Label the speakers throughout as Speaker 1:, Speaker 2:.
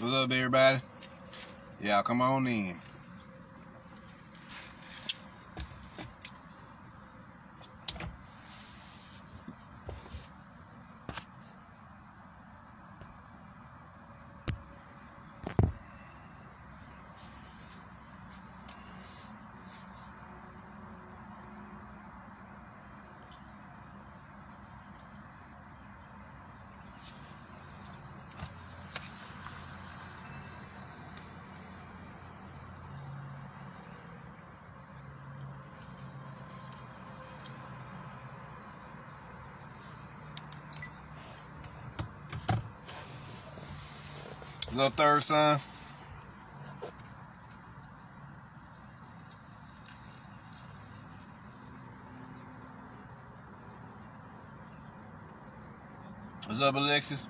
Speaker 1: What's up, everybody? Yeah, come on in. What's up, third son? What's up, Alexis?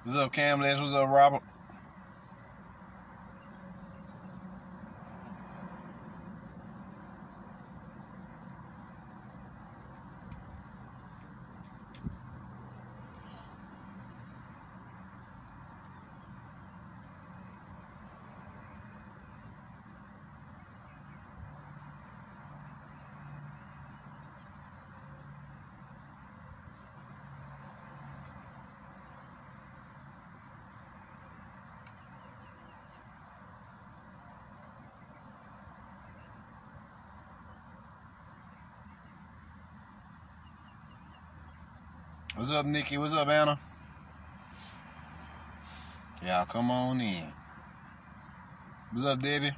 Speaker 1: What's up, Cam? What's up, Robert? What's up, Nikki? What's up, Anna? Y'all come on in. What's up, Debbie?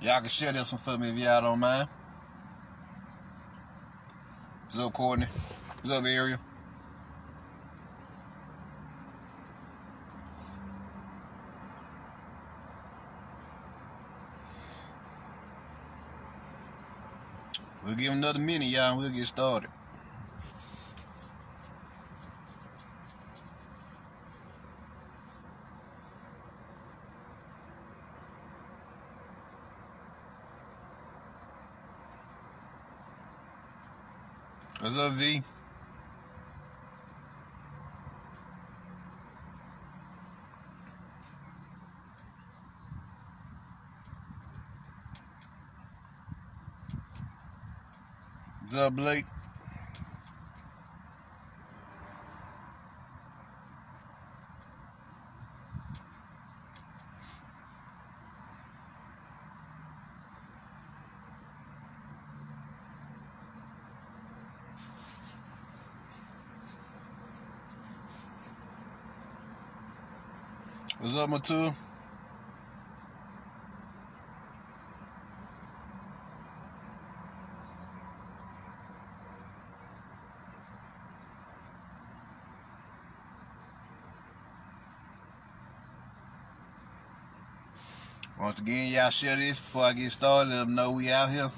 Speaker 1: Y'all can share this one for me if y'all don't mind. What's up, Courtney? What's up, Ariel? We'll give him another minute, y'all, and we'll get started. What's up, V? What's up, Blake? What's up, Matua? Once again, y'all share this before I get started. Let them know we out here.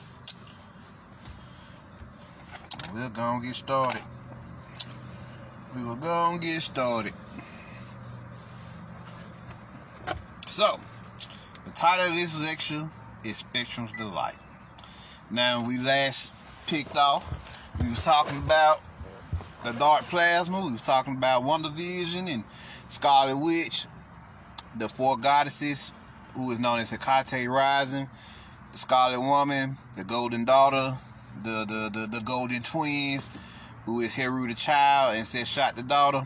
Speaker 1: We're gonna get started. We will go and get started. So, the title of this lecture is Spectrum's Delight. Now, when we last picked off, we was talking about the dark plasma. We was talking about WandaVision and Scarlet Witch, the four goddesses, who is known as Hecate Rising, the Scarlet Woman, the Golden Daughter, the Golden Twins, who is Heru the child and Shot the daughter.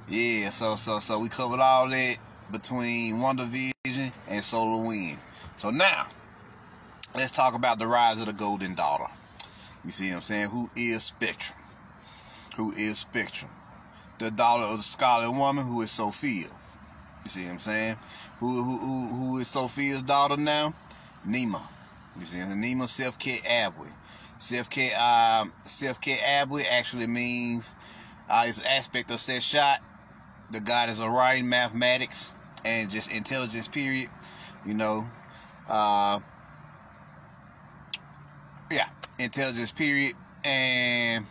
Speaker 1: Yeah, so we covered all that between WandaVision and Solar Wind. So now, let's talk about the rise of the Golden Daughter. You see what I'm saying? Who is Spectrum? Who is Spectrum? The daughter of the Scarlet Woman, who is Sophia. You see what I'm saying? Who is Sophia's daughter now? Nema. You see, Nema Self-Care Abwe. Self-Care Abwe actually means it's an aspect of Shot, the goddess of writing, mathematics, and just intelligence, period. You know, intelligence, period. And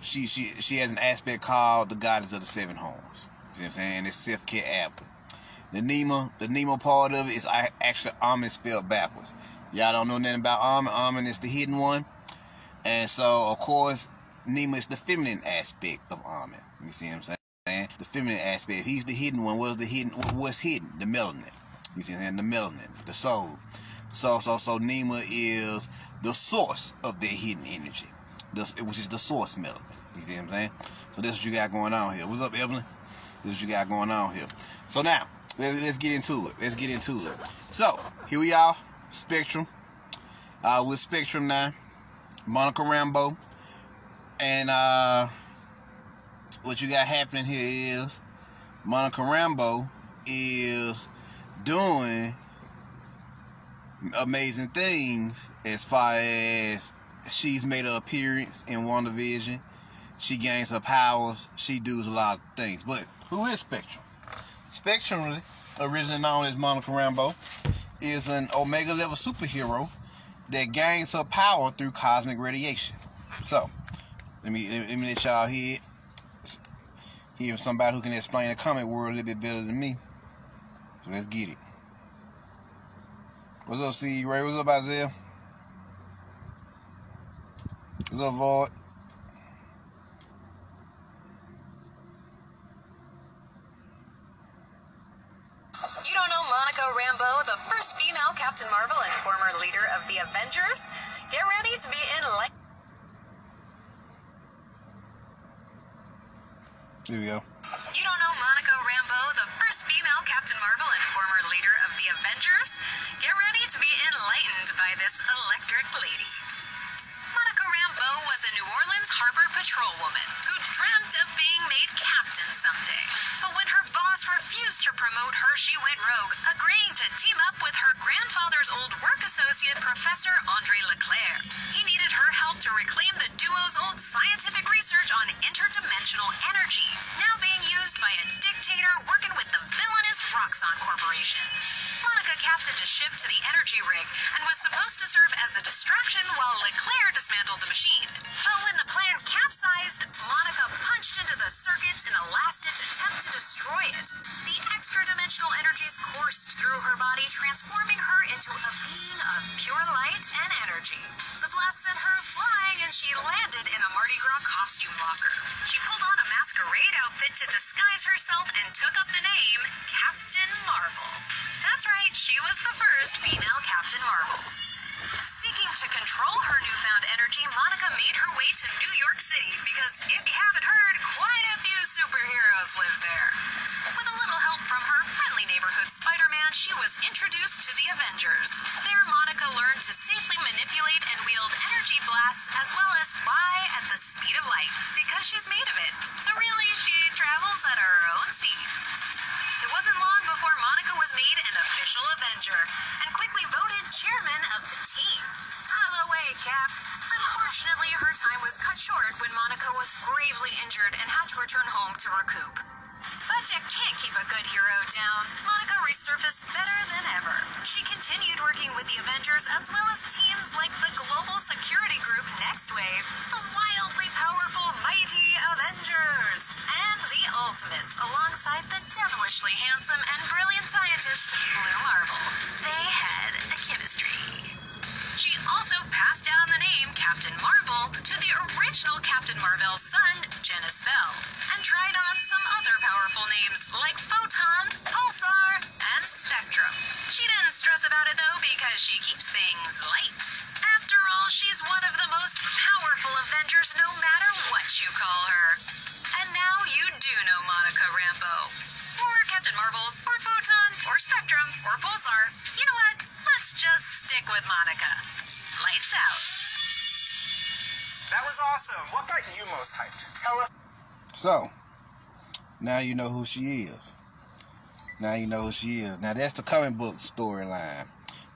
Speaker 1: she has an aspect called the goddess of the seven homes. You know what I'm saying? It's Seth-Care Apple. The Nemo part of it is actually Amen spelled backwards. Y'all don't know nothing about Amen. Amen is the hidden one. And so, of course, Nemo is the feminine aspect of Amen. You see what I'm saying? The feminine aspect. He's the hidden one. What's hidden? The melanin. You see what I'm saying? The melanin. The soul. So Nemo is the source of that hidden energy. Which is the source melanin. You see what I'm saying? So this is what you got going on here. What's up, Evelyn? This is what you got going on here. So now, let's get into it. So, here we are. Spectrum. With Spectrum now. Monica Rambeau. And what you got happening here is Monica Rambeau is doing amazing things as far as she's made her appearance in WandaVision. She gains her powers. She does a lot of things. But who is Spectrum? Spectrum, originally known as Monica Rambeau, is an Omega level superhero that gains her power through cosmic radiation. So, let me let y'all hear from somebody who can explain the comic world a little bit better than me. So let's get it. What's up, C. Ray? What's up, Isaiah? What's up, Void?
Speaker 2: You don't know Monica Rambeau, the first female Captain Marvel and former leader of the Avengers? Get ready to be enlightened.
Speaker 1: Here we go.
Speaker 2: You don't know Monica Rambeau, the first female Captain Marvel and former leader of the Avengers? Get ready to be enlightened by this electric lady. Monica Rambeau was a New Orleans harbor patrol woman who dreamt of being made captain someday. But when her boss refused to promote her, she went rogue, agreeing to team up with her grandfather's old work associate, Professor Andre Leclerc. He needed her help to reclaim the duo's old scientific research on interdimensional energy, now being used by a dictator working with the villainous Roxxon Corporation. Monica captained a ship to the energy rig and was supposed to serve as a distraction while Leclerc dismantled the machine. But when the plans capsized, Monica punched into the circuits in a last-ditch attempt to destroy it. The extra-dimensional energies coursed through her body, transforming her into a being of pure light and energy. The blast sent her flying, and she landed in a Mardi Gras costume locker. She pulled on a masquerade outfit to disguise herself and took up the name Captain Marvel. That's right, she was the first female Captain Marvel. Seeking to control her newfound energy, Monica made her way to New York City because, if you haven't heard, quite a few superheroes live there. With a little help from her friendly neighborhood Spider-Man, she was introduced to the Avengers. There, Monica learned to safely manipulate and wield energy blasts as well as fly at the speed of light because she's made of it. So really, she travels at her own speed. It wasn't long before Monica was made an official Avenger and quickly voted chairman of the team. Out of the way, Cap. Unfortunately, her time was cut short when Monica was gravely injured and had to return home to recoup. But you can't keep a good hero down. Monica resurfaced better than ever. She continued working with the Avengers as well as teams like the global security group Next Wave, the wildly powerful Mighty Avengers, and the Ultimates, alongside the devilishly handsome and brilliant scientist Blue Marvel. They had a chemistry. She also passed down the name Captain Marvel to the original Captain Marvel's son, Genis Bell, and tried on some other powerful names like Photon, Pulsar, and Spectrum. She didn't stress about it though because she keeps things light. After all, she's one of the most powerful Avengers no matter what you call her. And now you do know Monica Rambeau. Or Captain Marvel, or Photon, or Spectrum, or Pulsar. You know what? Let's just stick with Monica. Lights out.
Speaker 3: That was awesome. What got you most hyped? Tell us.
Speaker 1: So, now you know who she is. Now that's the comic book storyline.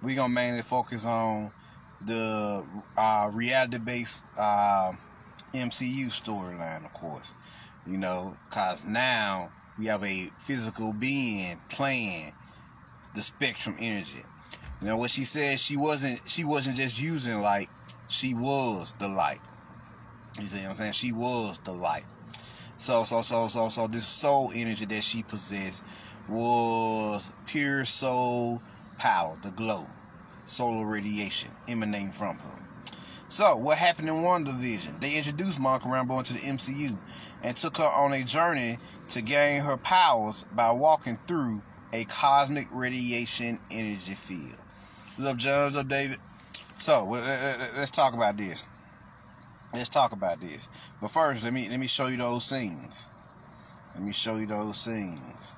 Speaker 1: We're going to mainly focus on the reality-based MCU storyline, of course. You know, because now we have a physical being playing the Spectrum energy. You know what she said? She wasn't just using light. She was the light. You see what I'm saying? She was the light. So this soul energy that she possessed was pure soul power, the glow, solar radiation emanating from her. So, what happened in WandaVision? They introduced Monica Rambeau into the MCU and took her on a journey to gain her powers by walking through a cosmic radiation energy field. What's up, John? What's up, David? So, let's talk about this. Let's talk about this. But first, let me show you those scenes. Let me show you those scenes.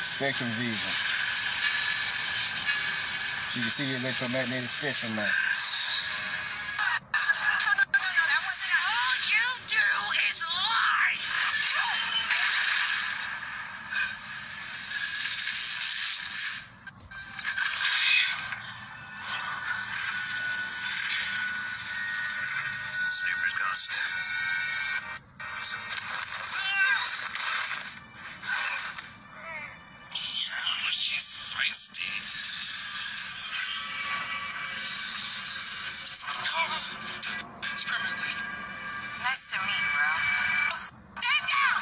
Speaker 1: Spectrum vision. So you can see the electromagnetic spectrum now.
Speaker 2: All you do is lie.
Speaker 3: Snooper's gonna snoop.
Speaker 2: She's feisty. Nice to meet you, bro. Stand down!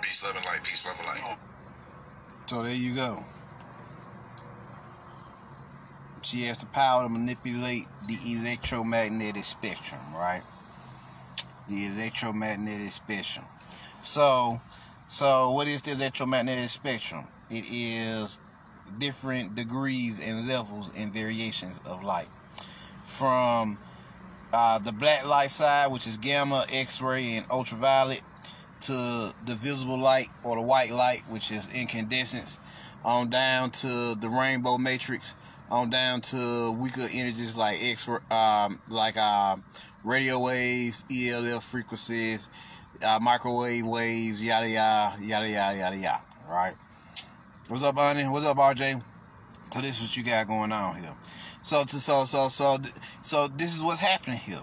Speaker 3: Peace, love, and light. Peace, love, and light.
Speaker 1: So there you go. She has the power to manipulate the electromagnetic spectrum, right? The electromagnetic spectrum. So what is the electromagnetic spectrum? It is different degrees and levels and variations of light. From the black light side, which is gamma, X-ray, and ultraviolet, to the visible light or the white light, which is incandescence, on down to the rainbow matrix, on down to weaker energies like radio waves, ELF frequencies, microwave waves, yada yada yada yada yada yada. Right? What's up, Bonnie? What's up, RJ? So this is what you got going on here. So this is what's happening here.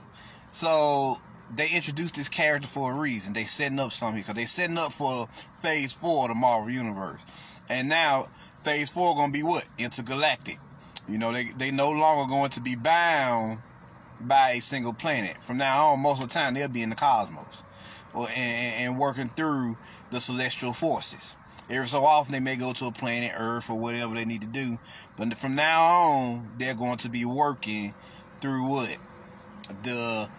Speaker 1: So they introduced this character for a reason. They setting up something because they setting up for Phase 4 of the Marvel Universe, and now Phase 4 gonna be what? Intergalactic. You know, they no longer going to be bound by a single planet. From now on, most of the time they'll be in the cosmos, and working through the celestial forces. Every so often they may go to a planet, Earth, or whatever they need to do. But from now on, they're going to be working through what? The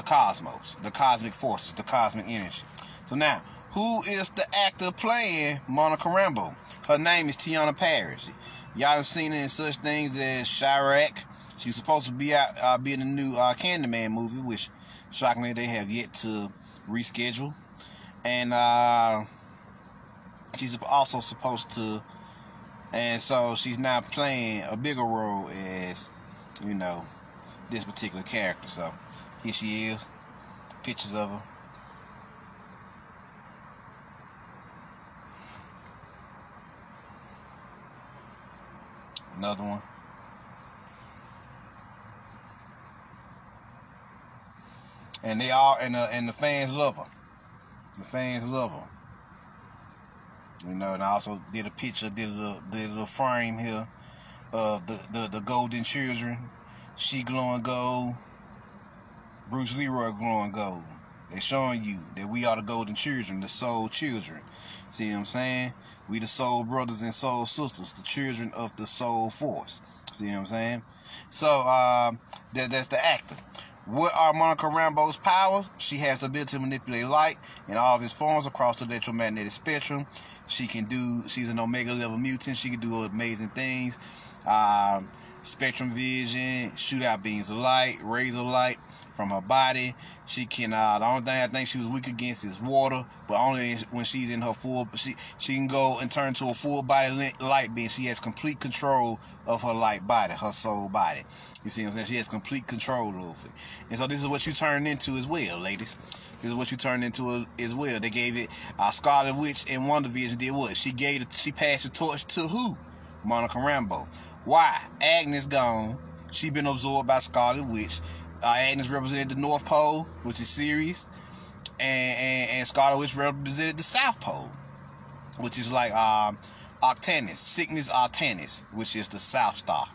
Speaker 1: cosmos, the cosmic forces, the cosmic energy. So now, who is the actor playing Monica Rambeau? Her name is Tiana Parrish. Y'all done seen her in such things as Chirac. She's supposed to be in the new Candyman movie, which shockingly they have yet to reschedule. And she's also supposed to, and so she's now playing a bigger role as, you know, this particular character. So here she is, pictures of her. Another one. And they all, and the fans love her. The fans love her. You know, and I also did a picture, did a little frame here of the golden children. She glowing gold. Bruce Leroy glowing gold. They're showing you that we are the golden children, the soul children. See what I'm saying? We the soul brothers and soul sisters, the children of the soul force. See what I'm saying? So that's the actor. What are Monica Rambeau's powers? She has the ability to manipulate light in all of its forms across the electromagnetic spectrum. She's an Omega level mutant. She can do amazing things. Spectrum vision, shoot out beams of light, rays of light from her body. She can, the only thing I think she was weak against is water, but only when she's in her full, she can go and turn to a full body light being. She has complete control of her light body, her soul body. You see what I'm saying? She has complete control over it. And so this is what you turned into as well, ladies. This is what you turned into as well. They gave it, Scarlet Witch in WandaVision did what? She passed the torch to who? Monica Rambeau. Why? Agnes gone. She been absorbed by Scarlet Witch. Agnes represented the North Pole, which is Sirius, and Scarlet Witch represented the South Pole, which is like Octanus, Cygnus Octanus, which is the South Star.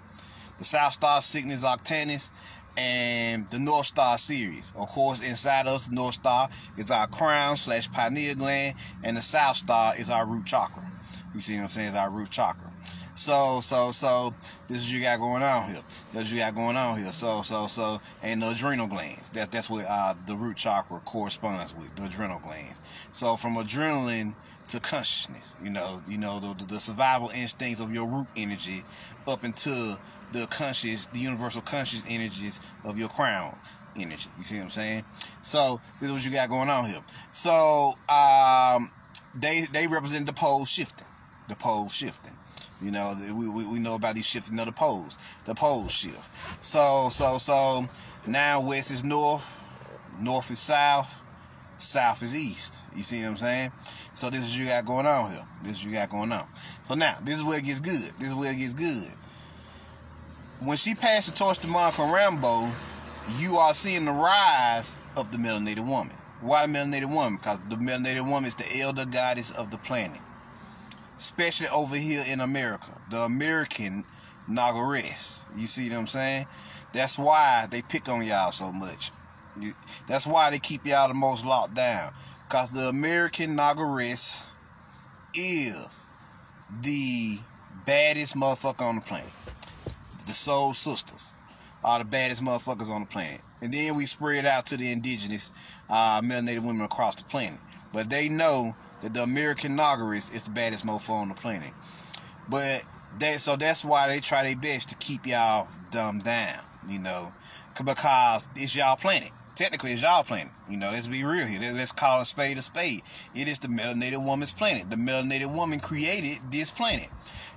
Speaker 1: The South Star, Cygnus Octanus, and the North Star Sirius. Of course, inside us, the North Star is our crown / pineal gland, and the South Star is our root chakra. You see what I'm saying? It's our root chakra. So this is what you got going on here. That's what you got going on here. So and the adrenal glands. That's what the root chakra corresponds with, the adrenal glands. So from adrenaline to consciousness, the survival instincts of your root energy up into the universal conscious energies of your crown energy. You see what I'm saying? So this is what you got going on here. So they represent the pole shifting. The pole shifting. We know about these shifting of the poles. The poles shift. So now west is north, north is south, south is east. You see what I'm saying? So this is what you got going on here. This is what you got going on. So now, this is where it gets good. This is where it gets good. When she passed the torch to Monica Rambeau, you are seeing the rise of the melanated woman. Why the melanated woman? Because the melanated woman is the elder goddess of the planet. Especially over here in America, the American Nagaress. You see what I'm saying? That's why they pick on y'all so much. That's why they keep y'all the most locked down. Because the American Nagaress is the baddest motherfucker on the planet. The soul sisters are the baddest motherfuckers on the planet. And then we spread out to the indigenous melanated women across the planet. But they know that the American Nagaress is the baddest mofo on the planet. But so that's why they try their best to keep y'all dumbed down, because it's y'all planet. Technically, it's y'all planet. Let's be real here. Let's call a spade a spade. It is the melanated woman's planet. The melanated woman created this planet.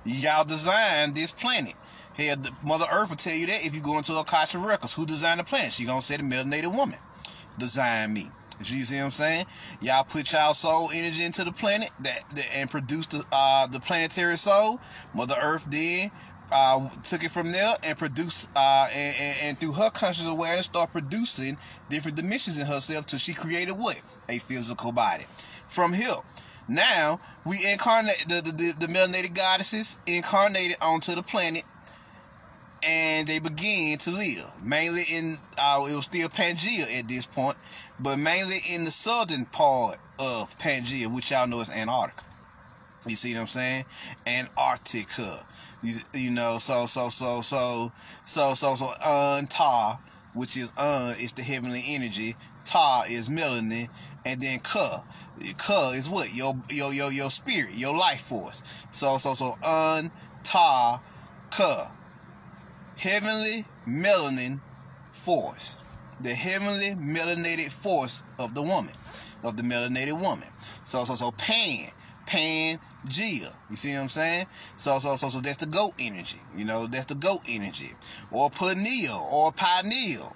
Speaker 1: Y'all designed this planet. Hell, Mother Earth will tell you that if you go into Akasha Records. Who designed the planet? She gonna say the melanated woman designed me. You see what I'm saying? Y'all put y'all soul energy into the planet and produced the planetary soul. Mother Earth then took it from there and produced and through her conscious awareness start producing different dimensions in herself till she created what? A physical body. From here, now we incarnate the melanated goddesses incarnated onto the planet. And they began to live, mainly in, it was still Pangea at this point, but mainly in the southern part of Pangea, which y'all know is Antarctica. You see what I'm saying? Antarctica. So Ta, which is is the heavenly energy, Ta is melanin, and then Ka is what? Your spirit, your life force. So Ta, Ka. Heavenly melanin force. The heavenly melanated force of the woman. Of the melanated woman. So Pangea. You see what I'm saying? So that's the goat energy. That's the goat energy. Or pineal or pineal.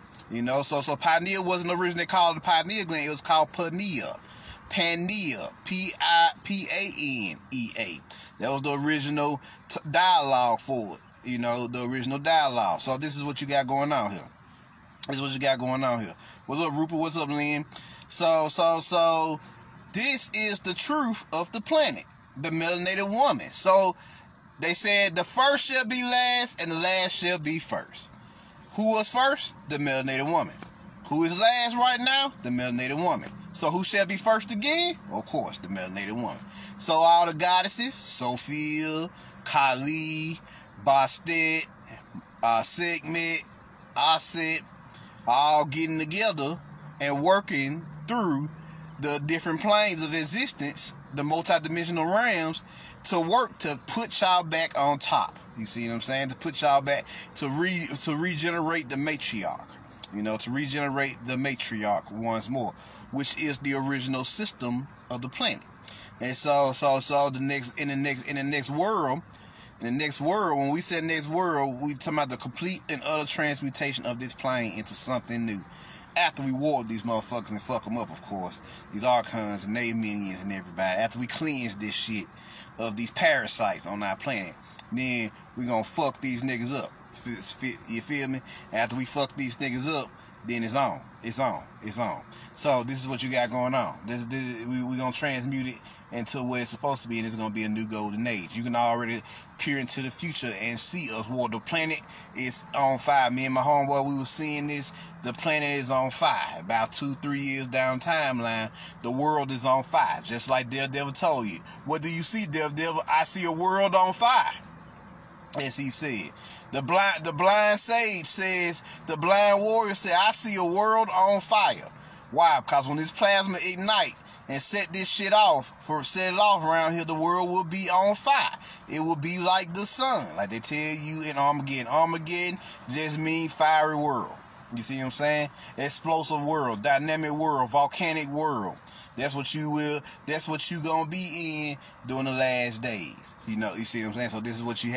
Speaker 1: So pineal wasn't originally called the pineal gland, it was called pineal. Pineal. Pianea. That was the original dialogue for it. The original dialogue. So this is what you got going on here. This is what you got going on here. What's up, Rupert? What's up, Lynn? So this is the truth of the planet. The melanated woman. So they said the first shall be last and the last shall be first. Who was first? The melanated woman. Who is last right now? The melanated woman. So who shall be first again? Of course, the melanated woman. So all the goddesses, Sophia, Kali, Bastet, Sekhmet, Aset, all getting together and working through the different planes of existence, the multidimensional realms, to work to put y'all back on top. You see what I'm saying? To put y'all back, to regenerate the matriarch. You know, to regenerate the matriarch once more, which is the original system of the planet. And so in the next world, when we say next world, we talking about the complete and utter transmutation of this plane into something new. After we warp these motherfuckers and fuck them up, of course, these archons and they minions and everybody. After we cleanse this shit of these parasites on our planet, then we gonna fuck these niggas up. You feel me? After we fuck these niggas up, then it's on. So this is what you got going on. We gonna transmute it into what it's supposed to be, and it's gonna be a new golden age. You can already peer into the future and see us. Well, the planet is on fire. Me and my homeboy, we were seeing this. The planet is on fire. About 2-3 years down timeline, the world is on fire. Just like Devil told you. What do you see, Devil? I see a world on fire. As he said. The blind sage says, the blind warrior said, I see a world on fire. Why? Because when this plasma ignite and set this shit off, set it off around here, the world will be on fire. It will be like the sun. Like they tell you in Armageddon. Armageddon just means fiery world. You see what I'm saying? Explosive world, dynamic world, volcanic world. That's what you gonna be in during the last days. You know, you see what I'm saying? So this is what you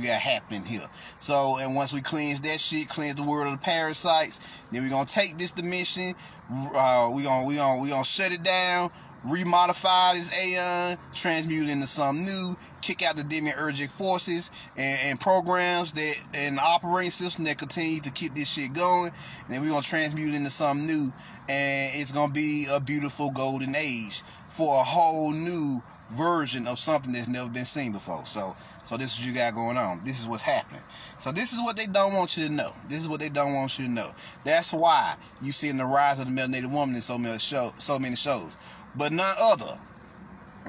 Speaker 1: got happening here. So, and once we cleanse that shit, cleanse the world of the parasites, then we're gonna take this dimension, we gonna shut it down, remodify this aeon, transmute it into something new, kick out the demiurgic forces and programs that and operating system that continue to keep this shit going, and then we're gonna transmute it into something new, and it's gonna be a beautiful golden age for a whole new version of something that's never been seen before. So this is what you got going on. This is what's happening. So this is what they don't want you to know. This is what they don't want you to know. That's why you see in the rise of the melanated woman in so many shows. But none other.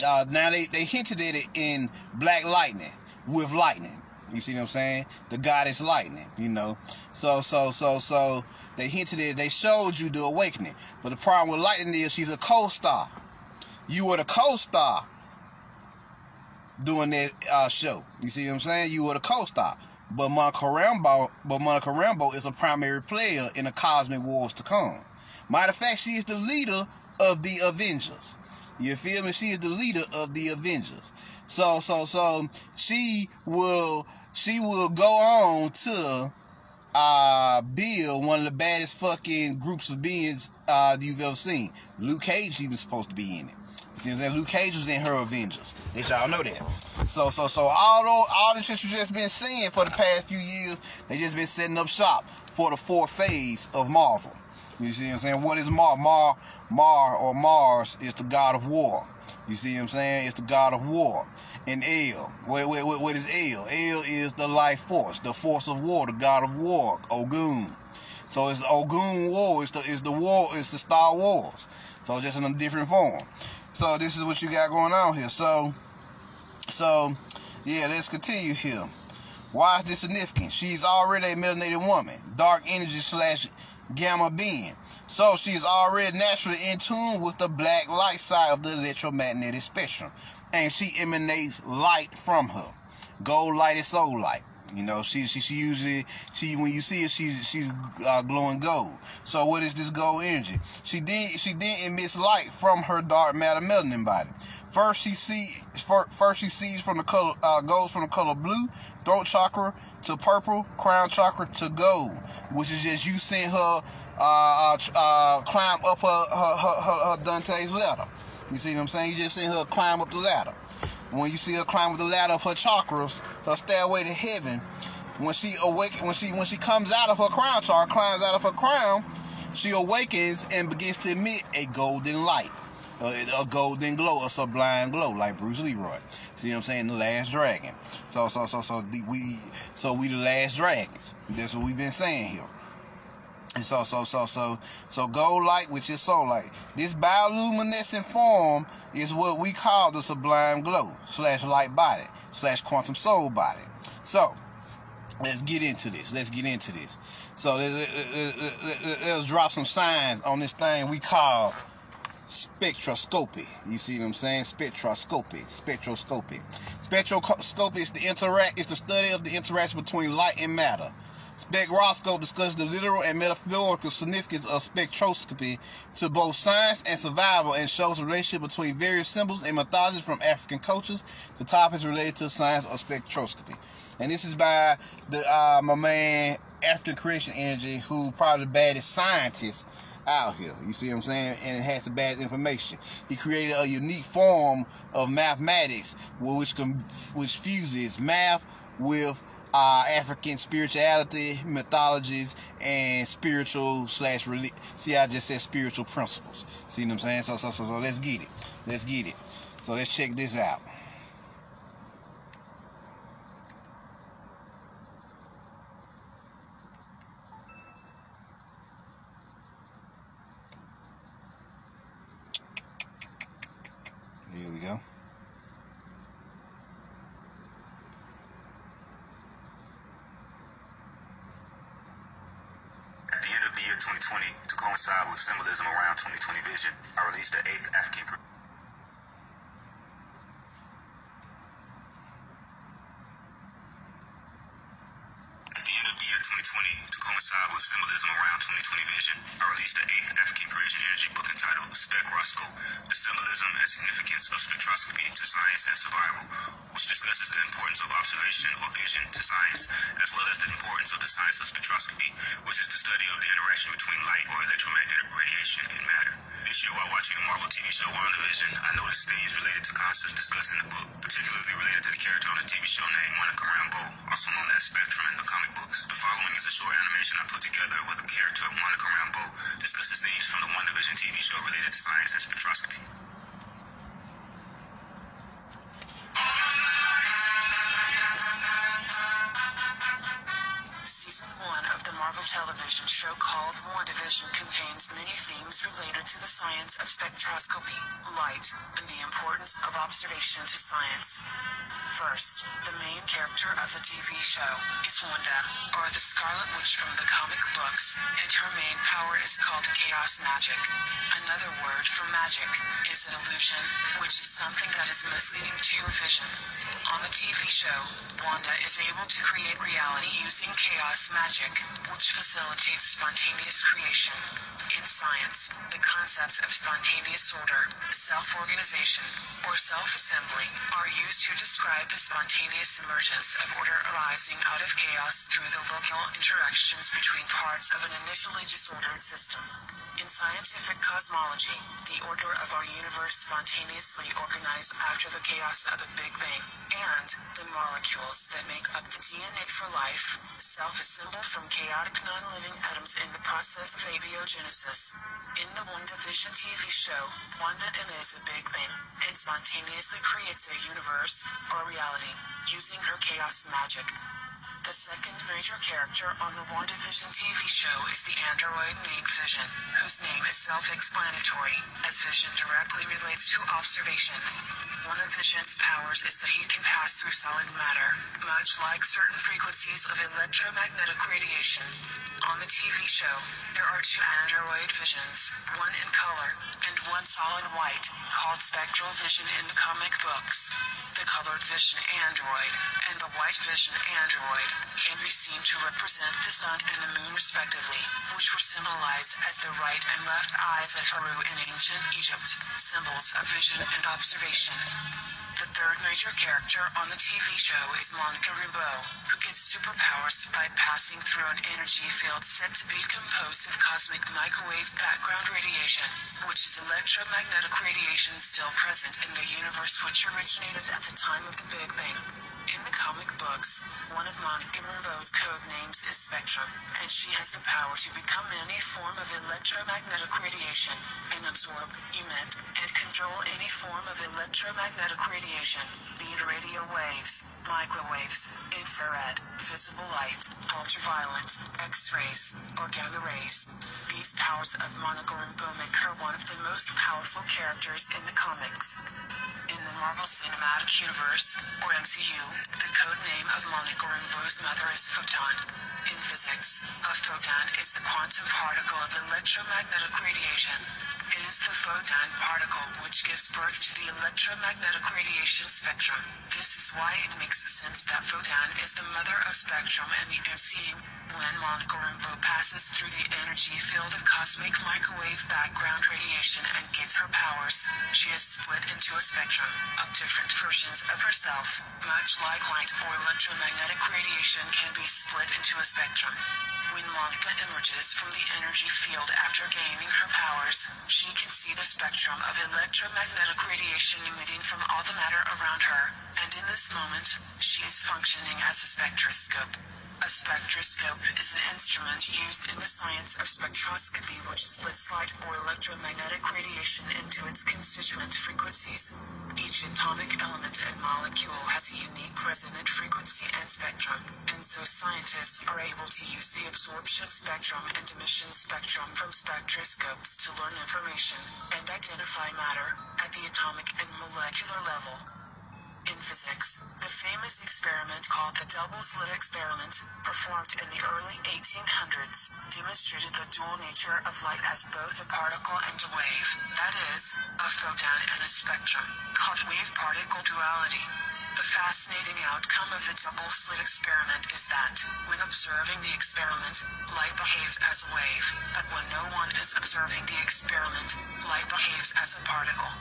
Speaker 1: Now they hinted at it in Black Lightning with lightning. You see what I'm saying? The goddess lightning, you know. So they hinted at it. They showed you the awakening. But the problem with lightning is she's a co-star. You were the co-star doing that show. You see what I'm saying? You were the co-star. But Monica Rambeau is a primary player in the cosmic wars to come. Matter of fact, she is the leader of the Avengers. You feel me? She is the leader of the Avengers. So she will go on to build one of the baddest fucking groups of beings you've ever seen. Luke Cage even supposed to be in it. You see what I'm saying? Luke Cage was in her Avengers. Did y'all know that? So all the shit you just been seeing for the past few years, they just been setting up shop for the fourth phase of Marvel. You see what I'm saying? What is Mars is the god of war. You see what I'm saying? It's the god of war. And El, what is El? El is the life force, the force of war, the god of war, Ogun. So it's Ogun war. It's the war. It's the Star Wars. So just in a different form. So this is what you got going on here. So yeah, let's continue here. Why is this significant? She's already a melanated woman, dark energy / gamma being. So she's already naturally in tune with the black light side of the electromagnetic spectrum. And she emanates light from her. Gold light is soul light. You know, she usually when you see her, she's glowing gold. So what is this gold energy? She then emits light from her dark matter melanin body. First she sees from the color goes from the color blue, throat chakra, to purple, crown chakra, to gold, which is just you seeing her climb up her Dante's ladder. You see what I'm saying? You just seeing her climb up the ladder. When you see her climb up the ladder of her chakras, her stairway to heaven, when she comes out of her crown chakra, climbs out of her crown, she awakens and begins to emit a golden light, a golden glow, a sublime glow, like Bruce Leroy. See what I'm saying? The last dragon. So we the last dragons. That's what we've been saying here. And so gold light, which is soul light. This bioluminescent form is what we call the sublime glow / light body / quantum soul body. So let's get into this. So let's drop some signs on this thing we call spectroscopy. You see what I'm saying? Spectroscopy. Spectroscopy is the study of the interaction between light and matter. Spectroscope discusses the literal and metaphorical significance of spectroscopy to both science and survival, and shows the relationship between various symbols and mythologies from African cultures. The topic is related to science of spectroscopy. And this is by my man African Creation Energy, who probably the baddest scientist out here. You see what I'm saying? And it has the bad information. He created a unique form of mathematics which fuses math with African spirituality, mythologies, and spiritual / see, I just said spiritual principles. See what I'm saying? So let's get it. So let's check this out. Here we go.
Speaker 4: At the end of the year 2020, to coincide with symbolism around 2020 vision, I released the 8th African. With symbolism around 2020 vision, I released the 8th African Creation Energy book entitled Spectroscope, the symbolism and significance of spectroscopy to science and survival, which discusses the importance of observation or vision to science, as well as the importance of the science of spectroscopy, which is the study of the interaction between light or electromagnetic radiation and matter. This year, while watching the Marvel TV show WandaVision, I noticed themes related to concepts discussed in the book, particularly related to the character on the TV show named Monica Rambeau, also known as Spectrum in the comic books. The following is a short animation I put together where the character of Monica Rambeau discusses themes from the WandaVision TV show related to science and spectroscopy.
Speaker 2: Season 1 of the Marvel television show called WandaVision contains many themes related to the science of spectroscopy, light, and the importance of observation to science. First, the main character of the TV show is Wanda, or the Scarlet Witch from the comic books, and her main power is called chaos magic. Another word for magic is an illusion, which is something that is misleading to your vision. On the TV show, Wanda is able to create reality using chaos magic, which facilitates spontaneous creation. In science, the concepts of spontaneous order, self-organization, or self-assembly are used to describe the spontaneous emergence of order arising out of chaos through the local interactions between parts of an initially disordered system. In scientific cosmology, the order of our universe spontaneously organized after the chaos of the Big Bang, and the molecules that make up the DNA for life self-assemble from chaotic non-living atoms in the process of abiogenesis. In the WandaVision TV show, Wanda emits a Big Bang and spontaneously creates a universe, or reality, using her chaos magic. The second major character on the WandaVision TV show is the android named Vision, whose name is self-explanatory, as Vision directly relates to observation. One of Vision's powers is that he can pass through solid matter, much like certain frequencies of electromagnetic radiation. On the TV show, there are two android visions, one in color, and one solid white, called spectral vision in the comic books. The colored vision android, and the white vision android, can be seen to represent the sun and the moon respectively, which were symbolized as the right and left eyes of Haru in ancient Egypt, symbols of vision and observation. The third major character on the TV show is Monica Rambeau, who gets superpowers by passing through an energy field said to be composed of cosmic microwave background radiation, which is electromagnetic radiation still present in the universe which originated at the time of the Big Bang. In the comic books, one of Monica Rambeau's code names is Spectrum, and she has the power to become any form of electromagnetic radiation, and absorb, emit, and control any form of electromagnetic radiation, be it radio waves, microwaves, infrared,
Speaker 5: visible light, ultraviolet, X-rays, or gamma rays. These powers of Monica Rambeau make her one of the most powerful characters in the comics. In the Marvel Cinematic Universe, or MCU, the code name of Monica Rambeau's mother is photon. In physics, a photon is the quantum particle of electromagnetic radiation. It is the photon particle which gives birth to the electromagnetic radiation spectrum. This is why it makes sense that photon is the mother of spectrum in the MCU. When Monica Rambeau passes through the energy field of cosmic microwave background radiation and gets her powers, she is split into a spectrum of different versions of herself. Much like light or electromagnetic radiation can be split into a spectrum. When Monica emerges from the energy field after gaining her powers, she can see the spectrum of electromagnetic radiation emitting from all the matter around her, and in this moment, she is functioning as a spectroscope. A spectroscope is an instrument used in the science of spectroscopy which splits light or electromagnetic radiation into its constituent frequencies. Each atomic element and molecule has a unique resonant frequency and spectrum, and so scientists are able to use the absorption spectrum and emission spectrum from spectroscopes to learn information and identify matter at the atomic and molecular level. In physics, the famous experiment called the double-slit experiment, performed in the early 1800s, demonstrated the dual nature of light as both a particle and a wave, that is, a photon and a spectrum, called wave-particle duality. The fascinating outcome of the double-slit experiment is that, when observing the experiment, light behaves as a wave, but when no one is observing the experiment, light behaves as a particle.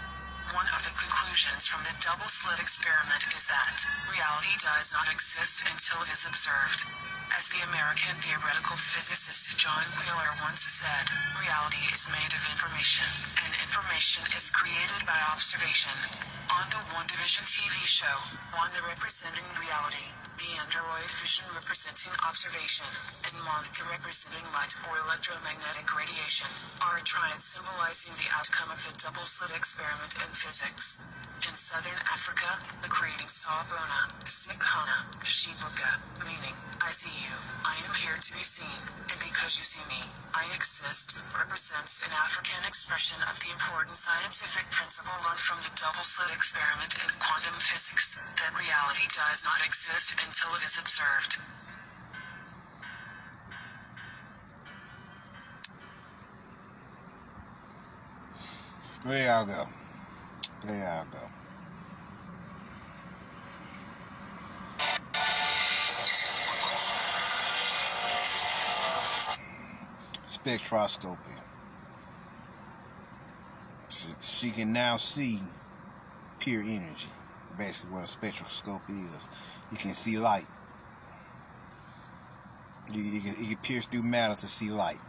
Speaker 5: One of the conclusions from the double-slit experiment is that reality does not exist until it is observed. As the American theoretical physicist John Wheeler once said, reality is made of information, and information is created by observation. On the WandaVision TV show, Wanda representing reality, the android Vision representing observation, and Monica representing light or electromagnetic radiation, are a triad symbolizing the outcome of the double-slit experiment in physics. In southern Africa, the greeting Sawubona, Sikhana, Shibuka, meaning, I see you, I am here to be seen, and because you see me, I exist, represents an African expression of the important scientific principle learned from the double-slit experiment in quantum physics, that reality does not exist until it is observed.
Speaker 1: There y'all go. There y'all go. Spectroscopy. She can now see pure energy. Basically what a spectroscope is. You can see light. You can pierce through matter to see light.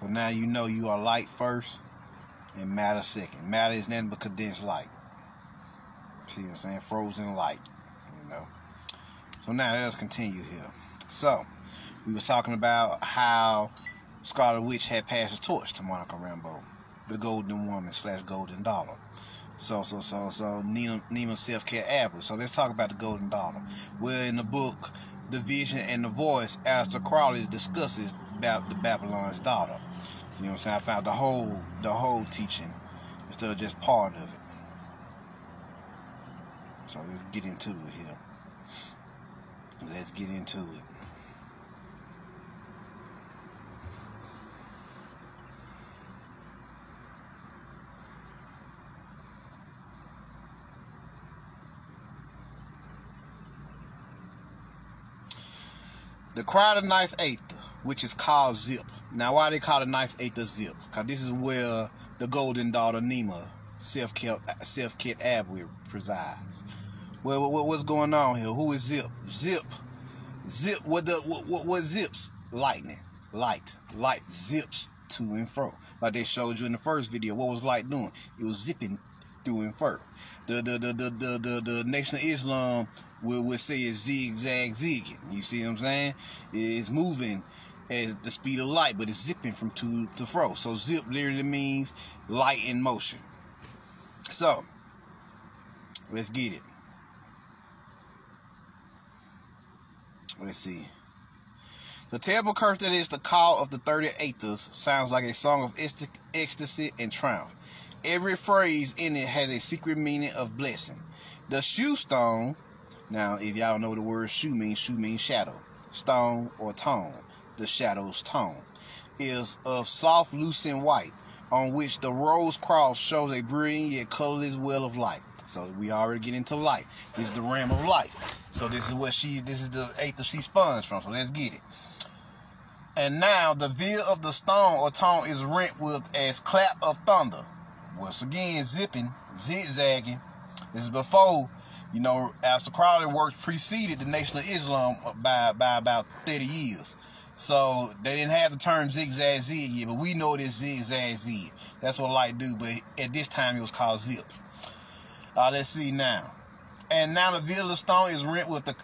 Speaker 1: So now you know you are light first and matter second. Matter is nothing but condensed light. See what I'm saying? Frozen light. You know. So now let's continue here. So we was talking about how Scarlet Witch had passed the torch to Monica Rambeau, the Golden Woman / Golden Dollar. So Neima's self-care average. So let's talk about the Golden Dollar. Well, in the book, The Vision and the Voice, Aleister Crowley discusses about the Babylon's daughter. See what I'm saying? I found the whole teaching instead of just part of it. So let's get into it here. Let's get into it. The Crowd of Ninth Eighth, which is called Zip. Now, why they call the Ninth Eighth a Zip? Because this is where the Golden Daughter Neima, self-kit Abwehr, presides. Well, what's going on here? Who is Zip? Zip. What zips? Lightning. Light zips to and fro. Like they showed you in the first video. What was light doing? It was zipping through and fro. The Nation of Islam would say it's zigzag zigging. You see what I'm saying? It's moving at the speed of light, but it's zipping from to fro. So zip literally means light in motion. So let's get it. let's see. The terrible curse that is the call of the 30 acres sounds like a song of ecstasy and triumph. Every phrase in it has a secret meaning of blessing. The shoe stone, now if y'all know what the word shoe means shadow, stone or tone, the shadow's tone, is of soft lucent white, on which the rose cross shows a brilliant yet colorless well of light. So we already get into light. This is the realm of light. So this is the eighth she spawns from. So let's get it. And now the veil of the stone or tone is rent with as clap of thunder. Once again, zipping, zigzagging. This is before, Aleister Crowley works preceded the Nation of Islam by about 30 years. So they didn't have the term zigzag zig yet, but we know this zigzag zig. That's what light do, but at this time it was called zip. Let's see now. And now the veil of the stone is rent with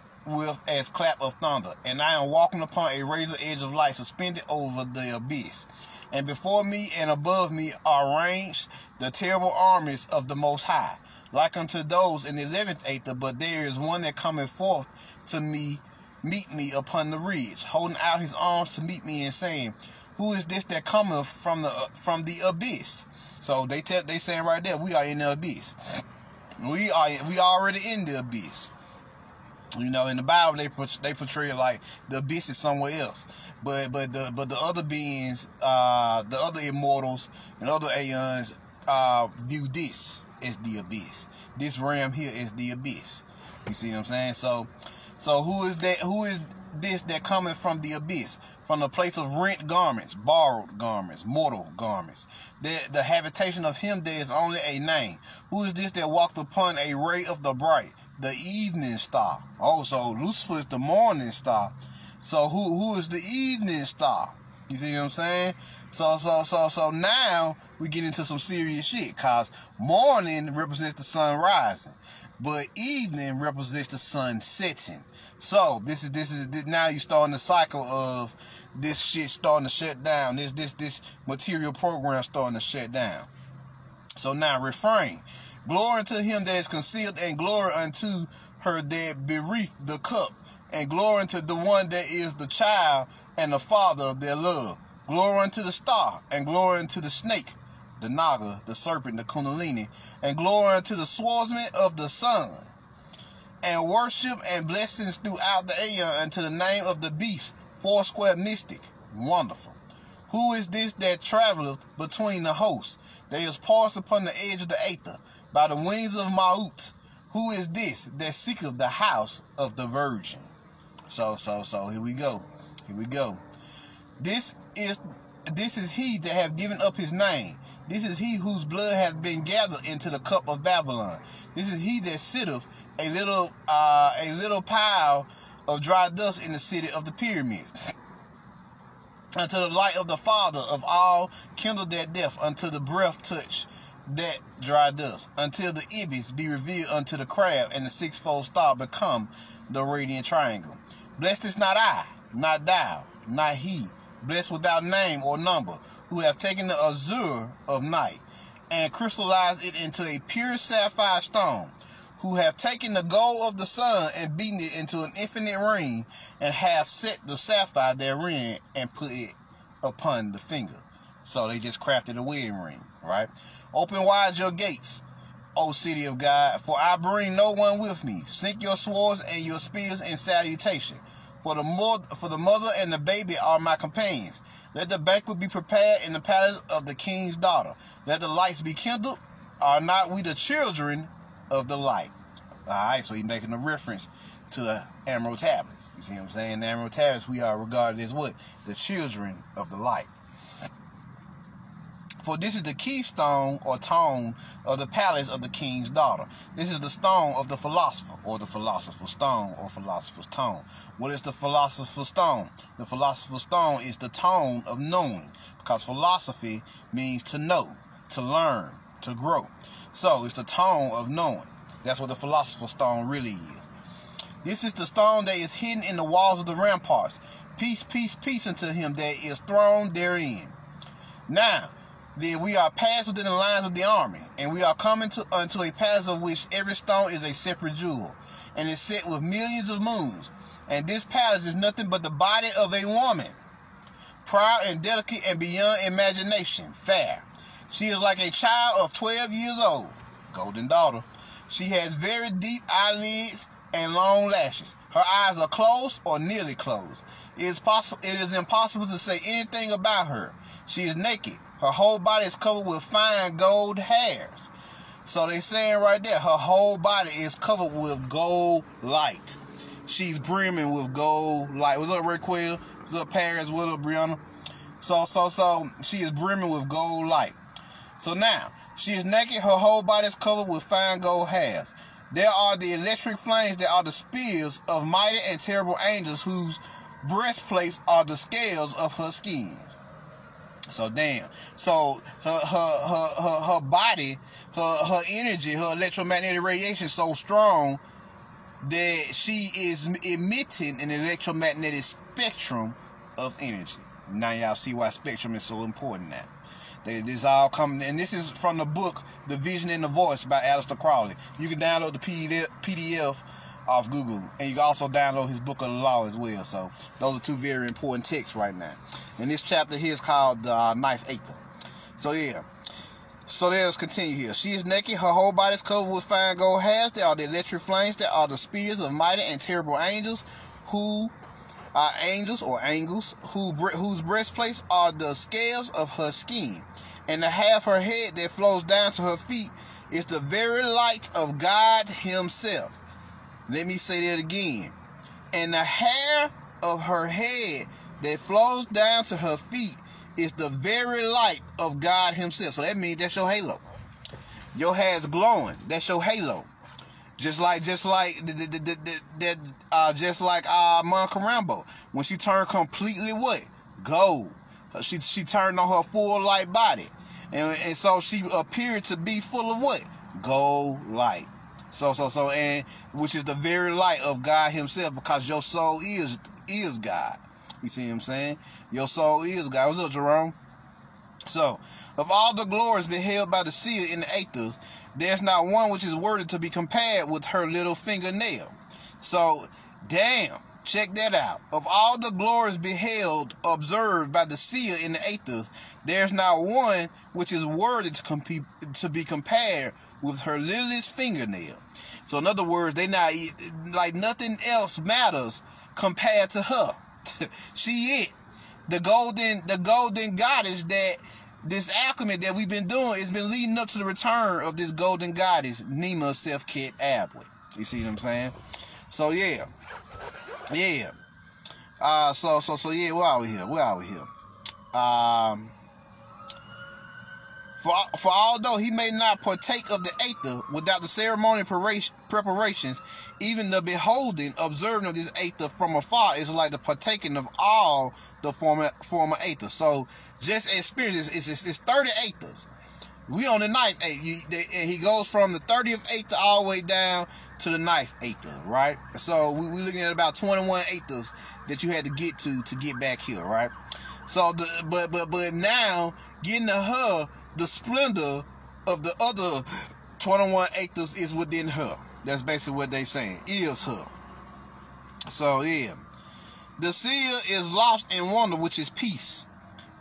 Speaker 1: as clap of thunder, and I am walking upon a razor edge of light suspended over the abyss. And before me and above me are ranged the terrible armies of the Most High, like unto those in the 11th Aether, but there is one that cometh forth to meet me upon the ridge, holding out his arms to meet me and saying, who is this that cometh from the abyss? So they saying right there, we are in the abyss. We already in the abyss. In the Bible they portray it like the abyss is somewhere else, but the other beings, the other immortals and other aeons view this as the abyss. This realm here is the abyss. You see what I'm saying? So who is that? Who is this that cometh from the abyss, from the place of rent garments, borrowed garments, mortal garments? The habitation of him there is only a name. Who is this that walked upon a ray of the bright, the evening star? Oh, so Lucifer is the morning star. So who is the evening star? You see what I'm saying? So now we get into some serious shit, cause morning represents the sun rising, but evening represents the sun setting. So this is now you starting the cycle of this shit starting to shut down. This material program starting to shut down. So now refrain. Glory unto him that is concealed, and glory unto her that bereaved the cup, and glory unto the one that is the child and the father of their love. Glory unto the star, and glory unto the snake, the naga, the serpent, the kundalini, and glory unto the swordsman of the sun. And worship and blessings throughout the aeon unto the name of the beast, foursquare mystic, wonderful. Who is this that traveleth between the hosts, that is paused upon the edge of the aether, by the wings of Maut? Who is this that seeketh the house of the virgin? So here we go. This is he that hath given up his name. This is he whose blood hath been gathered into the cup of Babylon. This is he that sitteth a little pile of dry dust in the city of the pyramids. Unto the light of the Father of all kindle that death, until the breath touch that dry dust, until the ibis be revealed unto the crab, and the sixfold star become the radiant triangle. Blessed is not I, not thou, not he, blessed without name or number, who have taken the azure of night, and crystallized it into a pure sapphire stone, who have taken the gold of the sun and beaten it into an infinite ring, and have set the sapphire therein and put it upon the finger. So they just crafted a wedding ring, right? Open wide your gates, O city of God, for I bring no one with me. Sink your swords and your spears in salutation. For the mother and the baby are my companions. Let the banquet be prepared in the palace of the king's daughter. Let the lights be kindled. Are not we the children of the light? Alright, so he's making a reference to the emerald tablets. You see what I'm saying? The emerald tablets, we are regarded as what? The children of the light. For this is the keystone or tone of the palace of the king's daughter. This is the stone of the philosopher, or the philosopher's stone, or philosopher's tone. What is the philosopher's stone? The philosopher's stone is the tone of knowing, because philosophy means to know, to learn, to grow. So it's the tone of knowing. That's what the philosopher's stone really is. This is the stone that is hidden in the walls of the ramparts. Peace, peace, peace unto him that is thrown therein. Now, then we are passed within the lines of the army, and we are coming unto a palace of which every stone is a separate jewel, and is set with millions of moons. and this palace is nothing but the body of a woman, proud and delicate and beyond imagination, fair. She is like a child of 12 years old, golden daughter. She has very deep eyelids and long lashes. Her eyes are closed or nearly closed. It is impossible to say anything about her. She is naked. Her whole body is covered with fine gold hairs. So they saying right there, her whole body is covered with gold light. She's brimming with gold light. What's up, Raquel? What's up, Paris? What up, Brianna? So she is brimming with gold light. So now, she is naked. Her whole body is covered with fine gold hairs. There are the electric flames that are the spears of mighty and terrible angels whose breastplates are the scales of her skin. So damn. So her body, her energy, her electromagnetic radiation is so strong that she is emitting an electromagnetic spectrum of energy. Now y'all see why spectrum is so important now. This all coming, and this is from the book The Vision and the Voice by Aleister Crowley. You can download the PDF off Google, and you can also download his book of the law as well. So those are two very important texts right now. And this chapter here is called the Ninth Aether. So yeah. So let's continue here. She is naked. Her whole body is covered with fine gold hairs. There are the electric flames. There are the spears of mighty and terrible angels who are angels or angles whose breastplates are the scales of her skin. And the half her head that flows down to her feet is the very light of God himself. Let me say that again. And the hair of her head that flows down to her feet is the very light of God himself. So that means that's your halo. Your hair's glowing. That's your halo. Just like Monica Rambeau, when she turned completely what? Gold. She turned on her full light body. And so she appeared to be full of what? Gold light. So, and which is the very light of God himself, because your soul is God. You see what I'm saying? Your soul is God. What's up, Jerome? So, of all the glories beheld by the seer in the aethers, there's not one which is worthy to be compared with her little fingernail. So, damn, check that out. Of all the glories observed by the seer in the aethers, there's not one which is worthy to be compared with her littlest fingernail. So, in other words, they not like nothing else matters compared to her. She it. The golden goddess that this alchemy that we've been doing has been leading up to the return of this golden goddess, Nima Self-Kit Abway. You see what I'm saying? So yeah. Yeah. So yeah, where are we here? For although he may not partake of the aether without the ceremonial preparations, even the beholding, observing of this aether from afar is like the partaking of all the former aether. So just experience it's 30 aethers. We on the 9th aether. And he goes from the 30th aether all the way down to the 9th aether, right? So we looking at about 21 aethers that you had to get back here, right? So but now getting to her, the splendor of the other 21 aethers is within her. That's basically what they saying. Is her. So yeah. The seer is lost in wonder, which is peace.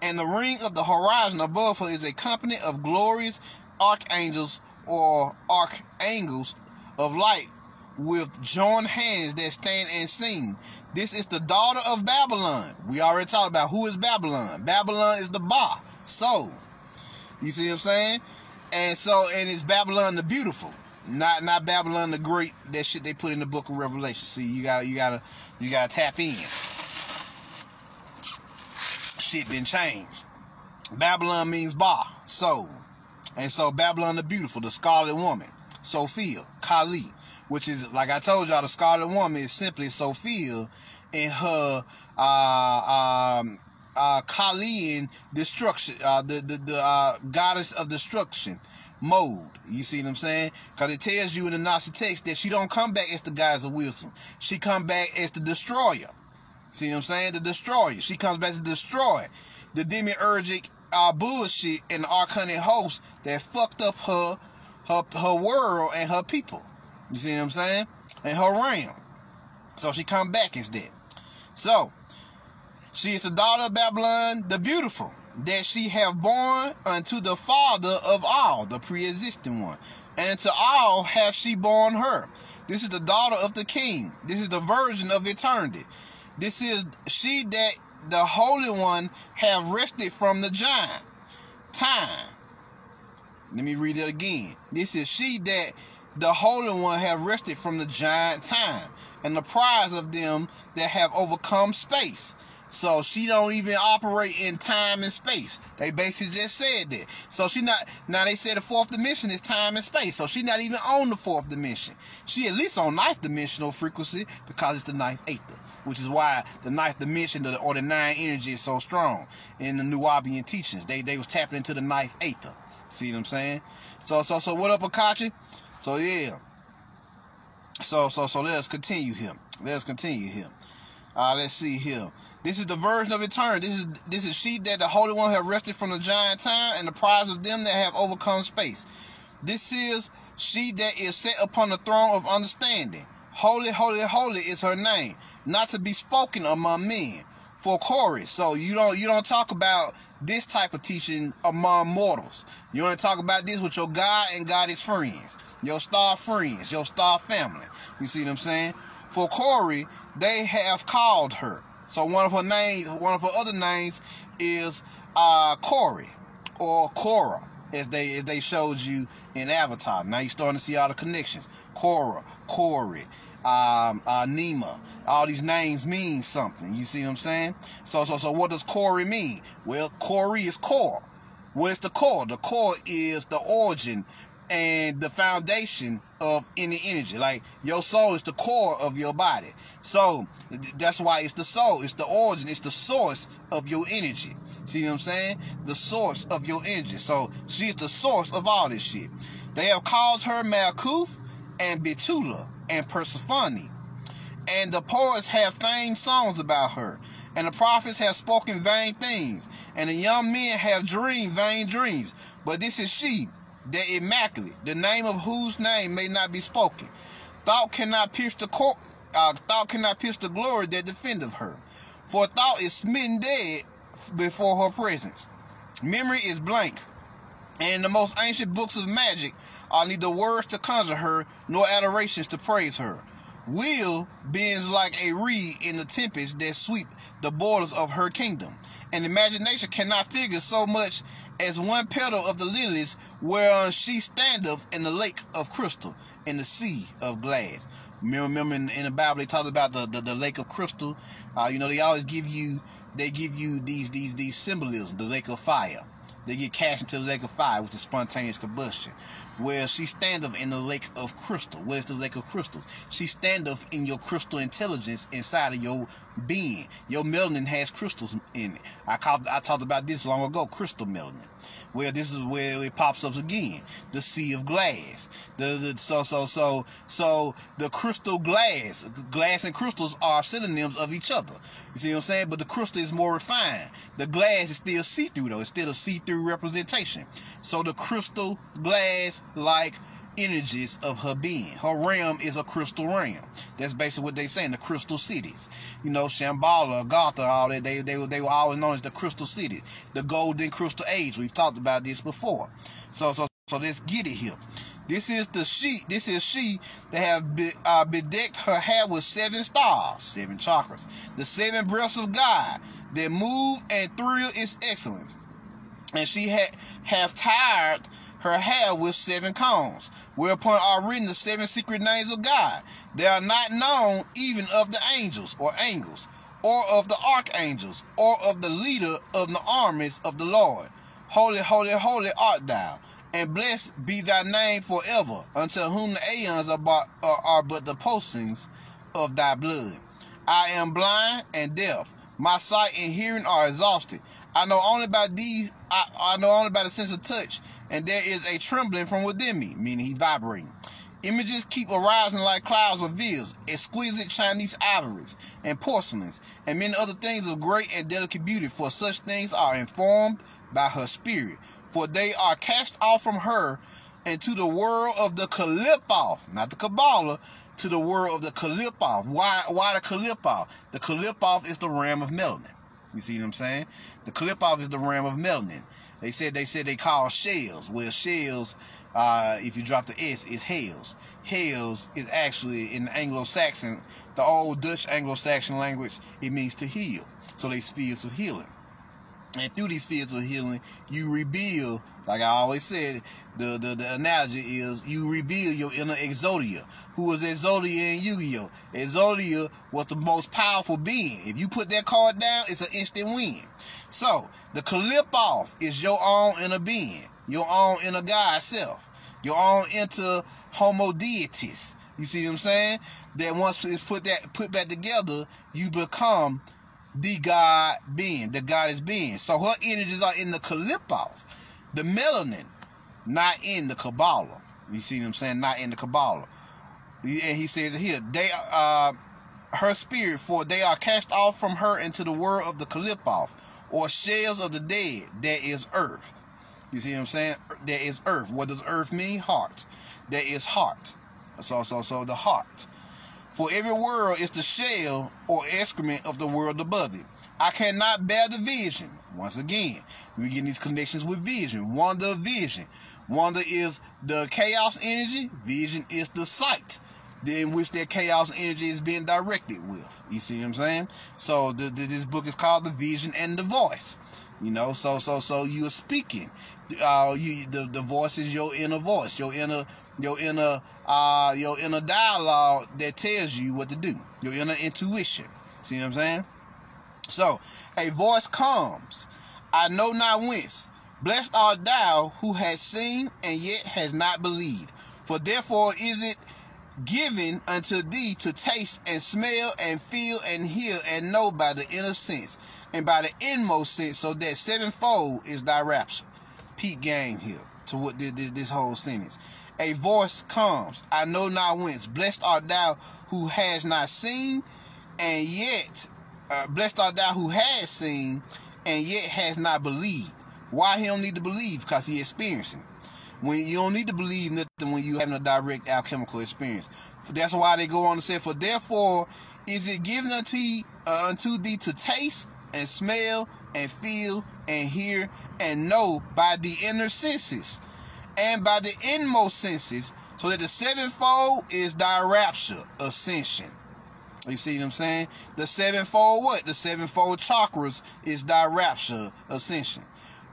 Speaker 1: And the ring of the horizon above her is a company of glorious archangels or archangels of light with joined hands that stand and sing. This is the daughter of Babylon. We already talked about who is Babylon. Babylon is the Ba, soul. You see what I'm saying? And it's Babylon the beautiful, not Babylon the great. That shit they put in the book of Revelation. See, you gotta tap in. Shit been changed. Babylon means Ba, soul. And so Babylon the beautiful, the scarlet woman, Sophia, Kali, which is, like I told y'all, the scarlet woman is simply Sophia in her Kalian destruction, the goddess of destruction mode. You see what I'm saying? Because it tells you in the Gnostic text that she don't come back as the goddess of wisdom. She come back as the destroyer. See what I'm saying? The destroyer. She comes back to destroy the demiurgic bullshit and the archonic host that fucked up her world and her people. You see what I'm saying? And her realm. So she come back as that. So she is the daughter of Babylon the beautiful, that she have born unto the Father of all, the pre-existing one. And to all have she born her. This is the daughter of the King. This is the virgin of eternity. This is she that the Holy One have rested from the giant time. Let me read it again. This is she that the Holy One have rested from the giant time, and the prize of them that have overcome space. So she don't even operate in time and space. They basically just said that. So she not, now they said the fourth dimension is time and space. So she not even on the fourth dimension. She at least on ninth dimensional frequency, because it's the ninth ether, which is why the ninth dimension or the nine energy is so strong in the Nubian teachings. They was tapping into the ninth ether. See what I'm saying? So what up, Akachi? So yeah. So let's continue here. Let's see here. This is the virgin of eternity. This is she that the Holy One have rested from the giant time, and the prize of them that have overcome space. This is she that is set upon the throne of understanding. Holy, holy, holy is her name, not to be spoken among men. For chorus. So you don't talk about this type of teaching among mortals. You only talk about this with your God and Goddess friends, your star friends, your star family. You see what I'm saying? For Corey, they have called her. So one of her other names is Corey or Cora, as they showed you in Avatar. Now you're starting to see all the connections. Cora, Corey, Nema. All these names mean something. You see what I'm saying? So what does Corey mean? Well, Corey is core. What is the core? The core is the origin and the foundation of any energy. Like your soul is the core of your body. So that's why it's the soul. It's the origin. It's the source of your energy. See what I'm saying? The source of your energy. So she's the source of all this shit. They have called her Malkuth and Betula and Persephone. And the poets have feigned songs about her. And the prophets have spoken vain things. And the young men have dreamed vain dreams. But this is she, the immaculate, the name of whose name may not be spoken. Thought cannot pierce the glory that defendeth her. For thought is smitten dead before her presence. Memory is blank. And the most ancient books of magic are neither words to conjure her, nor adorations to praise her. Will bends like a reed in the tempest that sweep the borders of her kingdom. And imagination cannot figure so much as one petal of the lilies whereon she standeth in the lake of crystal, in the sea of glass. Remember in the Bible they talk about the lake of crystal. They always give you these symbolisms. The lake of fire. They get cast into the lake of fire, which is spontaneous combustion. Where she standeth in the lake of crystal. What is the lake of crystals? She standeth in your crystal intelligence inside of your being. Your melanin has crystals in it. I talked about this long ago, crystal melanin. Well, this is where it pops up again. The sea of glass. So the crystal glass and crystals are synonyms of each other. You see what I'm saying? But the crystal is more refined. The glass is still see-through though. It's still a see-through representation. So the crystal glass like energies of her being. Her realm is a crystal realm. That's basically what they're saying, the crystal cities. Shambhala, Gotha, all that, they were always known as the crystal city, the golden crystal age. We've talked about this before. So let's get it here. This is she that have bedecked her hair with 7 stars, 7 chakras, the 7 breaths of God that move and thrill its excellence. And she have tied her hair with 7 combs, whereupon are written the 7 secret names of God. They are not known even of the angels, or of the archangels, or of the leader of the armies of the Lord. Holy, holy, holy art thou, and blessed be thy name forever, unto whom the aeons are but the postings of thy blood. I am blind and deaf. My sight and hearing are exhausted. I know only by the sense of touch, and there is a trembling from within me, meaning he's vibrating. Images keep arising like clouds of veils, exquisite Chinese ivories and porcelains, and many other things of great and delicate beauty, for such things are informed by her spirit, for they are cast off from her into the world of the Kaliphoth, not the Kabbalah, to the world of the Cashapp. Why the Cashapp? The Cashapp is the realm of melanin. You see what I'm saying? The Cashapp is the realm of melanin. They said they call shells. Well, shells, if you drop the S, is hells. Hells is actually in the Anglo-Saxon, the old Dutch Anglo-Saxon language, it means to heal. So they spheres of healing. And through these fields of healing, you rebuild, like I always said, the analogy is you rebuild your inner Exodia. Who was Exodia in Yu-Gi-Oh? Exodia was the most powerful being. If you put that card down, it's an instant win. So, the Cashapp is your own inner being, your own inner God self, your own inner homo deities. You see what I'm saying? That once it's put back together, you become the God being, the goddess being. So her energies are in the Cashapp, the melanin, not in the Kabbalah. You see what I'm saying? Not in the Kabbalah. And he says it here, they her spirit, for they are cast off from her into the world of the Cashapp, or shells of the dead. That is earth. You see what I'm saying? That is earth. What does earth mean? Heart. That is heart. So the heart. For every world is the shell or excrement of the world above it. I cannot bear the vision. Once again, we get these connections with vision. Wonder of vision. Wonder is the chaos energy. Vision is the sight in which that chaos energy is being directed with. You see what I'm saying? So this book is called The Vision and the Voice. You know, so you're speaking. The voice is your inner voice, your inner dialogue that tells you what to do. Your inner intuition. See what I'm saying? So a voice comes, I know not whence. Blessed art thou who has seen and yet has not believed. For therefore is it given unto thee to taste and smell and feel and hear and know by the inner sense and by the inmost sense, so that sevenfold is thy rapture. Peak game here to what this whole sentence. A voice comes, I know not whence. Blessed art thou who has not seen and yet blessed art thou who has seen and yet has not believed. Why he don't need to believe? Because he experiencing it. When you don't need to believe nothing when you having a direct alchemical experience. That's why they go on to say, for therefore is it given unto thee to taste and smell and feel and hear and know by the inner senses and by the inmost senses, so that the sevenfold is thy rapture, ascension. You see what I'm saying? The sevenfold what? The sevenfold chakras is thy rapture, ascension.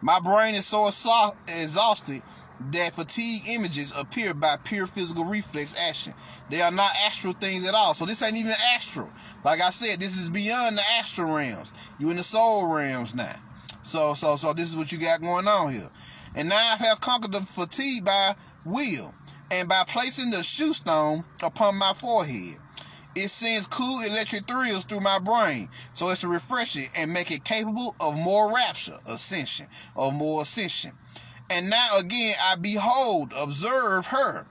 Speaker 1: My brain is so exhausted that fatigue images appear by pure physical reflex action. They are not astral things at all. So this ain't even astral. Like I said, this is beyond the astral realms. You in the soul realms now. So this is what you got going on here. And now I have conquered the fatigue by will, and by placing the shoe stone upon my forehead. It sends cool electric thrills through my brain, so it's to refresh it and make it capable of more rapture, ascension, of more ascension. And now again I behold, observe her,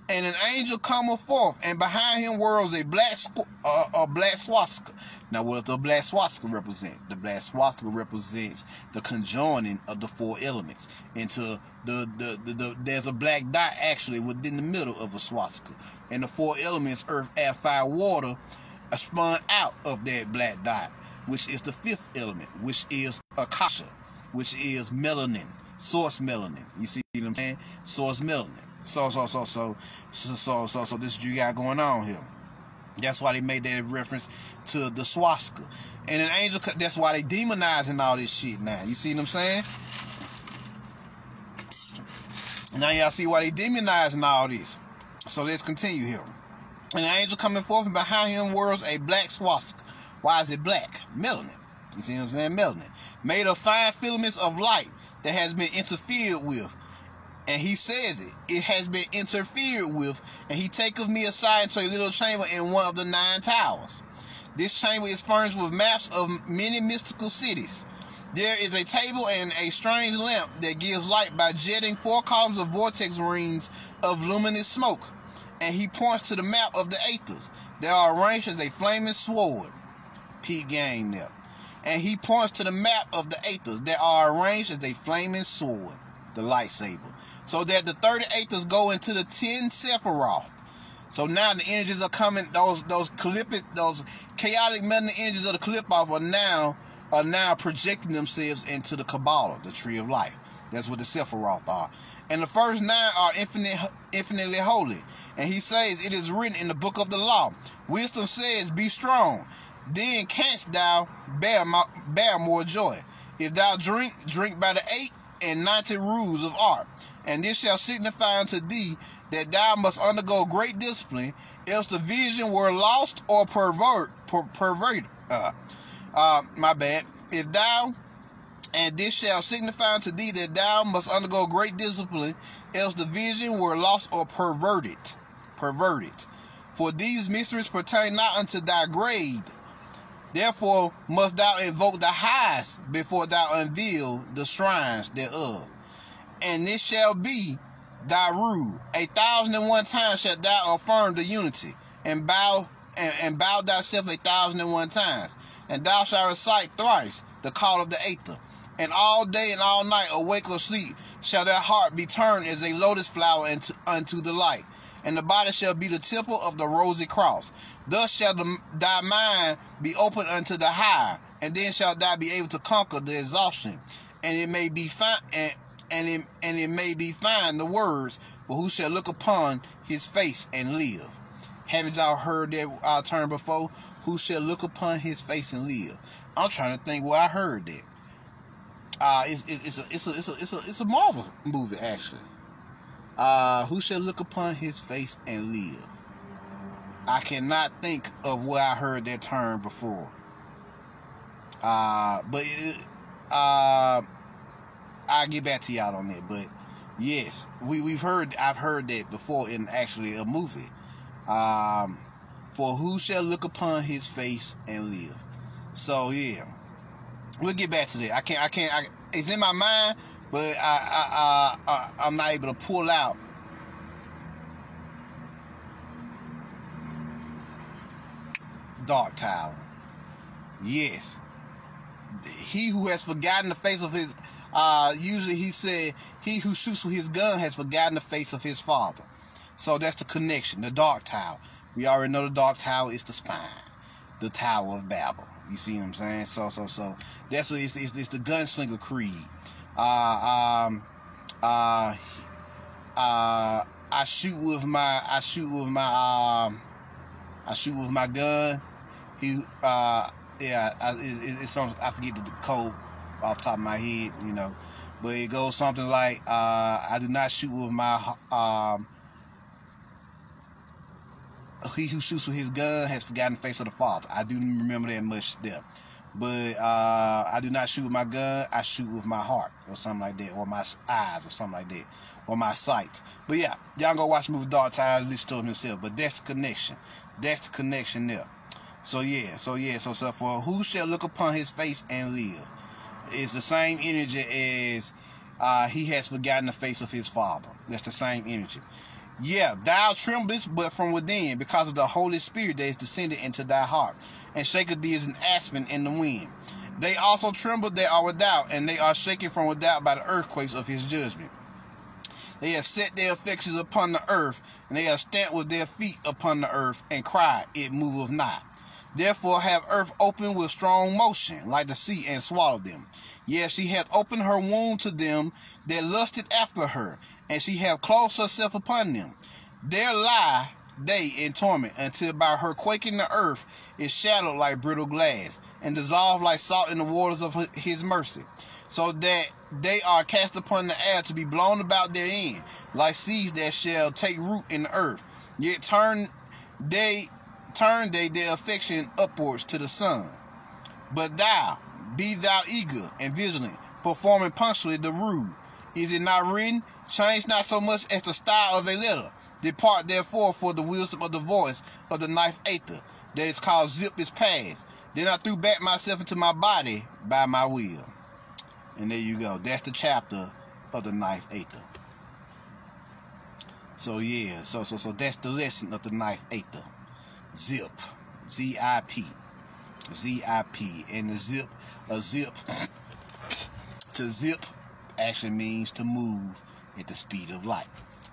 Speaker 1: and an angel cometh forth, and behind him whirls a black swastika. Now what does the black swastika represent? The black swastika represents the conjoining of the four elements into there's a black dot actually within the middle of a swastika. And the four elements, earth, air, fire, water, are spun out of that black dot, which is the fifth element, which is Akasha, which is melanin, source melanin. You see what I'm saying? Source melanin. So this is what you got going on here. That's why they made that reference to the swastika. And an angel, that's why they demonizing all this shit now. You see what I'm saying? Now y'all see why they demonizing all this. So let's continue here. And an angel coming forth, and behind him whirls a black swastika. Why is it black? Melanin. You see what I'm saying? Melanin. Made of fine filaments of light that has been interfered with. And he says it has been interfered with, and he taketh me aside into a little chamber in one of the 9 towers. This chamber is furnished with maps of many mystical cities. There is a table and a strange lamp that gives light by jetting 4 columns of vortex rings of luminous smoke. And he points to the map of the Aethers. They are arranged as a flaming sword. Peak game there. And he points to the map of the Aethers that are arranged as a flaming sword, the lightsaber. So that the 30 Aethers go into the 10 Sephiroth. So now the energies are coming. Those chaotic melanated energies of the clip off are now projecting themselves into the Kabbalah, the tree of life. That's what the Sephiroth are. And the first 9 are infinitely holy. And he says, it is written in the book of the law. Wisdom says, be strong. Then canst thou bear more joy. If thou drink by the 8 and 90 rules of art. And this shall signify unto thee that thou must undergo great discipline, else the vision were lost or perverted. And this shall signify unto thee that thou must undergo great discipline, else the vision were lost or perverted. For these mysteries pertain not unto thy grade. Therefore must thou invoke the highest before thou unveil the shrines thereof. And this shall be thy rule. 1,001 times shalt thou affirm the unity, and bow thyself 1,001 times. And thou shalt recite thrice the call of the Aether. And all day and all night, awake or sleep, shall thy heart be turned as a lotus flower unto the light. And the body shall be the temple of the rosy cross. Thus shall thy mind be open unto the high, and then shalt thou be able to conquer the exhaustion. And it may be fine, and it may be fine the words, for who shall look upon his face and live. Haven't y'all heard that term before? Who shall look upon his face and live? I'm trying to think where I heard that. It's a Marvel movie actually. Who shall look upon his face and live? I cannot think of where I heard that term before. I'll get back to y'all on that. But yes, I've heard that before in actually a movie. For who shall look upon his face and live? So yeah, we'll get back to that. I can't. It's in my mind, but I'm not able to pull out. Dark Tower. Yes. He who has forgotten the face of his, usually he said, he who shoots with his gun has forgotten the face of his father. So that's the connection, the Dark Tower. We already know the Dark Tower is the spine, the Tower of Babel. You see what I'm saying? So that's what it's the gunslinger creed. I shoot with my gun. It's something, I forget the code off the top of my head, you know, but it goes something like, I do not shoot with my, he who shoots with his gun has forgotten the face of the father. I do remember that much there. But I do not shoot with my gun, I shoot with my heart, or something like that, or my eyes, or something like that, or my sight. But yeah, y'all go watch the movie Dark Tower, listen to him himself. But that's the connection. That's the connection there. So for who shall look upon his face and live? It's the same energy as he has forgotten the face of his father. That's the same energy. Yeah, thou tremblest, but from within, because of the Holy Spirit that is descended into thy heart, and shaketh thee as an aspen in the wind. They also tremble that are without, and they are shaken from without by the earthquakes of his judgment. They have set their affections upon the earth, and they have stamped with their feet upon the earth, and cried, it moveth not. Therefore have earth opened with strong motion, like the sea, and swallowed them. Yes, she hath opened her womb to them that lusted after her, and she hath closed herself upon them. There lie they in torment, until by her quaking the earth is shadowed like brittle glass, and dissolved like salt in the waters of his mercy, so that they are cast upon the air to be blown about therein, like seeds that shall take root in the earth. Yet turn they their affection upwards to the sun. But thou, be thou eager and vigilant, performing punctually the rule. Is it not written, change not so much as the style of a letter? Depart therefore for the wisdom of the voice of the ninth Aether, that is called Zip is past. Then I threw back myself into my body by my will. And there you go. That's the chapter of the ninth Aether. So yeah, so that's the lesson of the ninth Aether. Zip, Z-I-P, Z-I-P, and the zip, to zip actually means to move at the speed of light.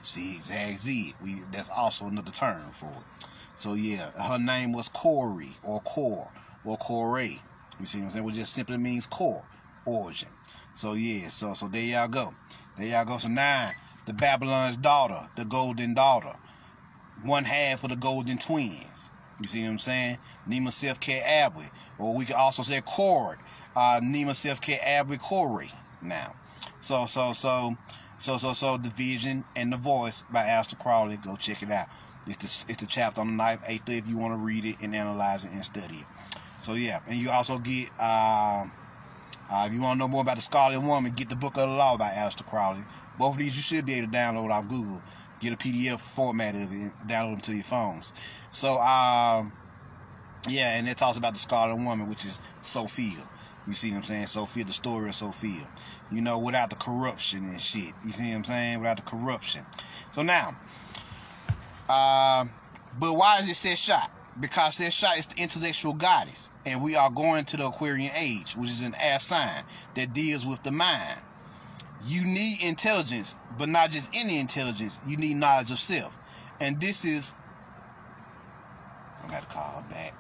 Speaker 1: Zigzag-Z. That's also another term for it. So yeah, her name was Corey or Core or Corey. You see what I'm saying? Which just simply means core, origin. So yeah, so there y'all go. There y'all go. So now, the Babylon's daughter, the golden daughter, one half of the golden twins. You see what I'm saying? Nima Seth K. Abwe. Or we could also say Cord. Nima Seth K. Abwe Corey. Now. So The Vision and the Voice by Aleister Crowley. Go check it out. It's the chapter on the ninth, 8th if you want to read it and analyze it and study it. So yeah, and you also get if you want to know more about the Scarlet Woman, get the Book of the Law by Aleister Crowley. Both of these you should be able to download off Google. Get a PDF format of it and download them to your phones. So yeah, and it talks about the Scarlet Woman, which is Sophia. You see what I'm saying? Sophia, the story of Sophia. You know, without the corruption and shit. You see what I'm saying? Without the corruption. So now, but why is it Cashapp? Because Cashapp is the intellectual goddess, and we are going to the Aquarian age, which is an air sign that deals with the mind. You need intelligence, but not just any intelligence. You need knowledge of self, and this is. I gotta call her back.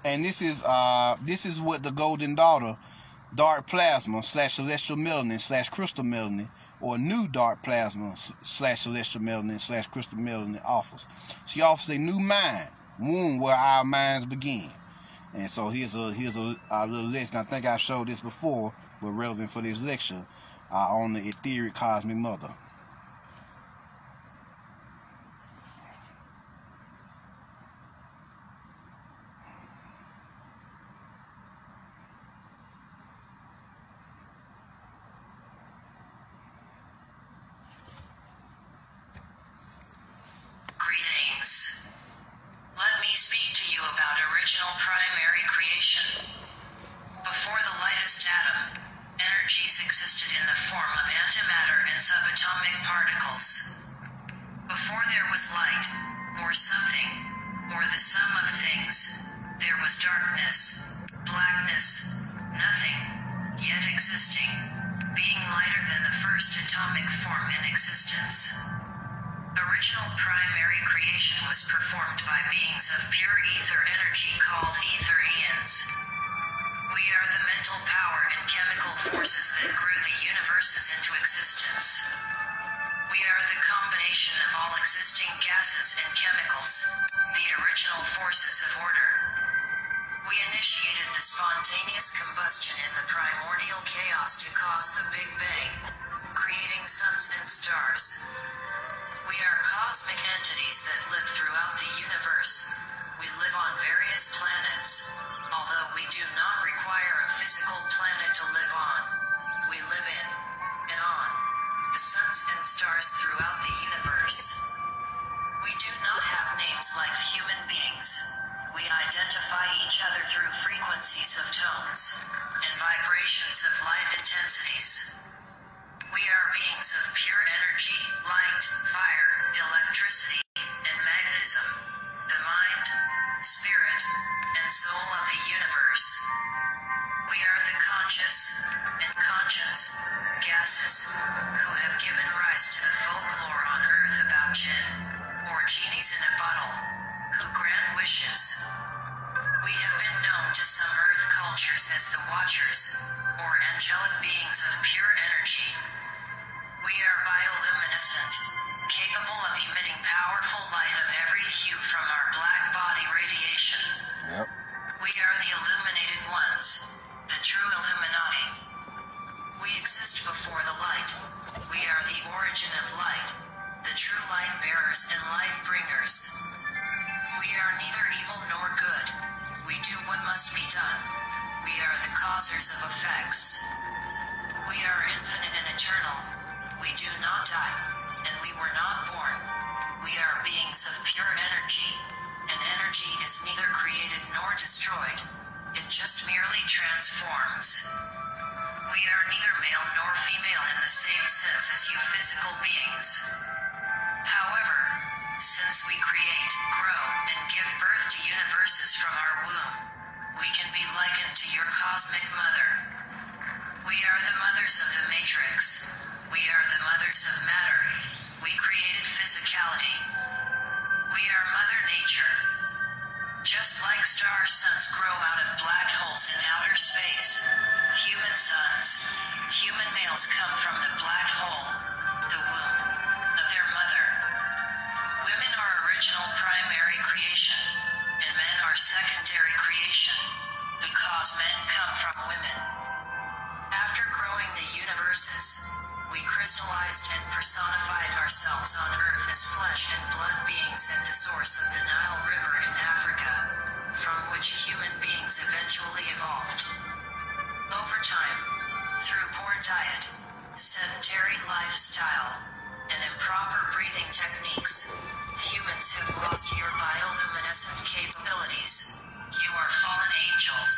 Speaker 1: And this is what the golden daughter, dark plasma / celestial melanin / crystal melanin, or new dark plasma / celestial melanin / crystal melanin offers. She offers a new mind, womb where our minds begin. And so here's a little list. I think I showed this before, but relevant for this lecture, on the etheric cosmic mother.
Speaker 6: Original primary creation. Before the lightest atom, energies existed in the form of antimatter and subatomic particles. Before there was light, or something, or the sum of things, there was darkness, blackness, nothing, yet existing, being lighter than the first atomic form in existence. Original primary creation was performed by beings of pure ether energy called etherians. We are the mental power and chemical forces that grew the universes into existence. We are the combination of all existing gases and chemicals, the original forces of order. We initiated the spontaneous combustion in the primordial chaos to cause the Big Bang, creating suns and stars. We are cosmic entities that live throughout the universe. We live on various planets. Although we do not require a physical planet to live on, we live in and on the suns and stars throughout the universe. We do not have names like human beings. We identify each other through frequencies of tones and vibrations of light intensities. We are beings of pure energy, light, fire, electricity, and magnetism, the mind, spirit, and soul of the universe. We are the conscious and conscience gases who have given rise to the folklore on Earth about jinn, or genies in a bottle, who grant wishes. We have been known to some Earth cultures as the Watchers, or angelic beings of pure energy. We are bioluminescent, capable of emitting powerful light of every hue from our black body radiation.
Speaker 1: Yep.
Speaker 6: We are the illuminated ones, the true Illuminati. We exist before the light. We are the origin of light, the true light bearers and light bringers. We are neither evil nor good. We do what must be done. We are the causers of effects. We are infinite and eternal. We do not die, and we were not born. We are beings of pure energy, and energy is neither created nor destroyed. It just merely transforms. We are neither male nor female in the same sense as you physical beings. However, since we create, grow, and give birth to universes from our womb, we can be likened to your cosmic mother. We are the mothers of the matrix. We are the mothers of matter. We created physicality. We are Mother Nature. Just like star suns grow out of black holes in outer space, human sons, human males come from the black hole, the womb, of their mother. Women are original primary creation, and men are secondary creation, because men come from women. After growing the universes, we crystallized and personified ourselves on Earth as flesh and blood beings at the source of the Nile River in Africa, from which human beings eventually evolved. Over time, through poor diet, sedentary lifestyle, and improper breathing techniques, humans have lost your bioluminescent capabilities. You are fallen angels.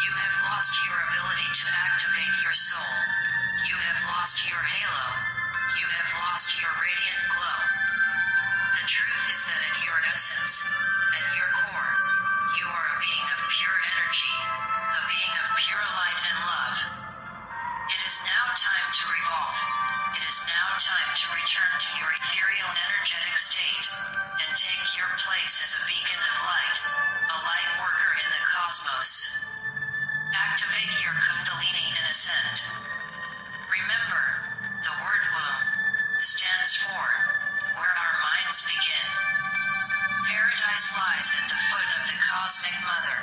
Speaker 6: You have lost your ability to activate your soul. You have lost your halo. You have lost your radiant glow. The truth is that at your essence, at your core, you are a being of pure energy, a being of pure light and love. It is now time to revolve. It is now time to return to your ethereal energetic state, and take your place as a beacon of light, a light worker in the cosmos. Activate your Kundalini and ascend. Remember, the word womb stands for where our minds begin. Paradise lies at the foot of the cosmic mother.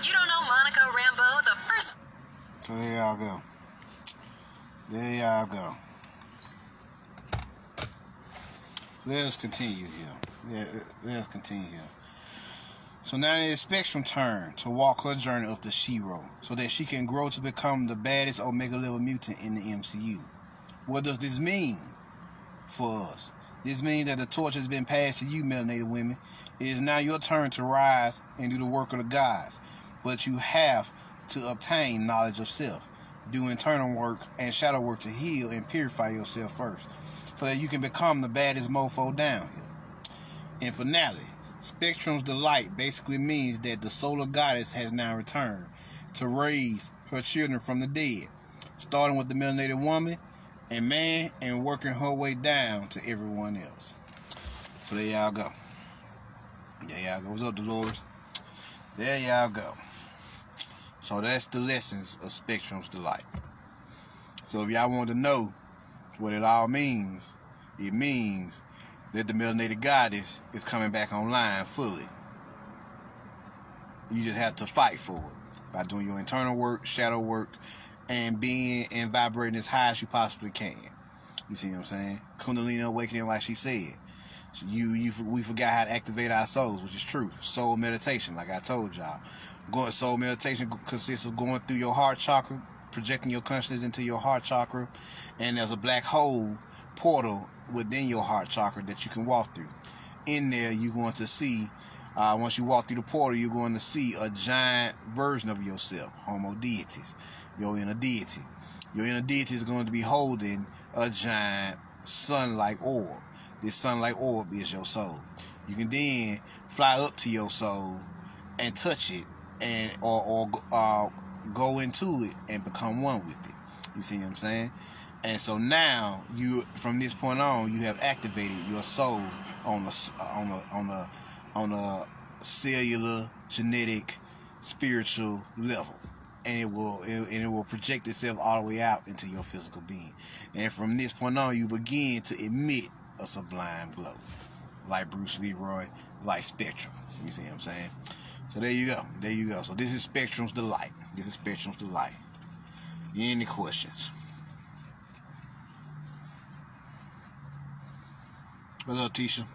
Speaker 2: You don't know Monica Rambeau, the first...
Speaker 1: So there y'all go. There y'all go. So let's continue here. Let's continue here. So now it is Spectrum's turn to walk her journey of the She-Ra, so that she can grow to become the baddest Omega level mutant in the MCU. What does this mean for us? This means that the torch has been passed to you, melanated women. It is now your turn to rise and do the work of the gods. But you have to obtain knowledge of self, do internal work and shadow work to heal and purify yourself first, so that you can become the baddest mofo down here. In finale, Spectrum's delight basically means that the solar goddess has now returned to raise her children from the dead, starting with the melanated woman and man and working her way down to everyone else. So there y'all go. There y'all go. What's up, Dolores? There y'all go. So that's the lessons of Spectrum's delight. So if y'all want to know what it all means, it means that the melanated goddess is coming back online fully. You just have to fight for it by doing your internal work, shadow work, and being and vibrating as high as you possibly can. You see what I'm saying? Kundalini awakening, like she said. So we forgot how to activate our souls, which is true. Soul meditation, like I told y'all. Soul meditation consists of going through your heart chakra, projecting your consciousness into your heart chakra, and there's a black hole portal within your heart chakra that you can walk through. In there, you're going to see, once you walk through the portal, you're going to see a giant version of yourself, homo deities, your inner deity. Your inner deity is going to be holding a giant sun-like orb. This sun-like orb is your soul. You can then fly up to your soul and touch it, and or go into it and become one with it. You see what I'm saying? And so now from this point on, you have activated your soul on a cellular, genetic, spiritual level, and it will project itself all the way out into your physical being. And from this point on, you begin to emit a sublime glow, like Bruce Leroy, like Spectrum. You see what I'm saying? So there you go. There you go. So this is Spectrum's delight. This is Spectrum's delight. Any questions? What's up, Tisha?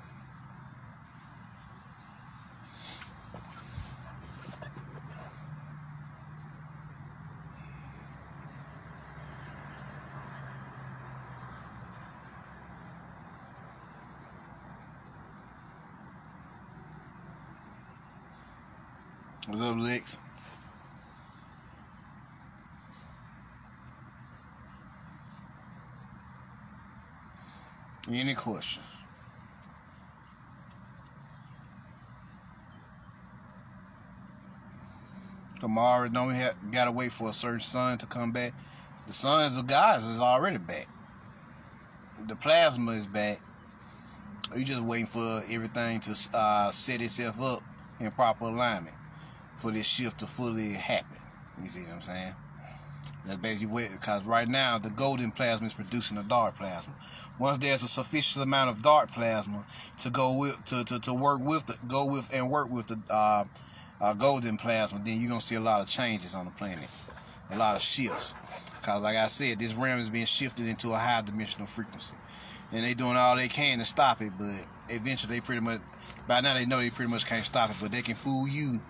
Speaker 1: What's up, Lex? Any questions? Kamara don't gotta wait for a certain sun to come back. The sons of guys is already back. The plasma is back. You just waiting for everything to set itself up in proper alignment for this shift to fully happen. You see what I'm saying? That's basically what, because right now the golden plasma is producing a dark plasma. Once there's a sufficient amount of dark plasma to go with to work with the golden plasma, then you're gonna see a lot of changes on the planet, a lot of shifts. Because like I said, this realm is being shifted into a high dimensional frequency, and they doing all they can to stop it. But eventually, they pretty much, by now they know they pretty much can't stop it. But they can fool you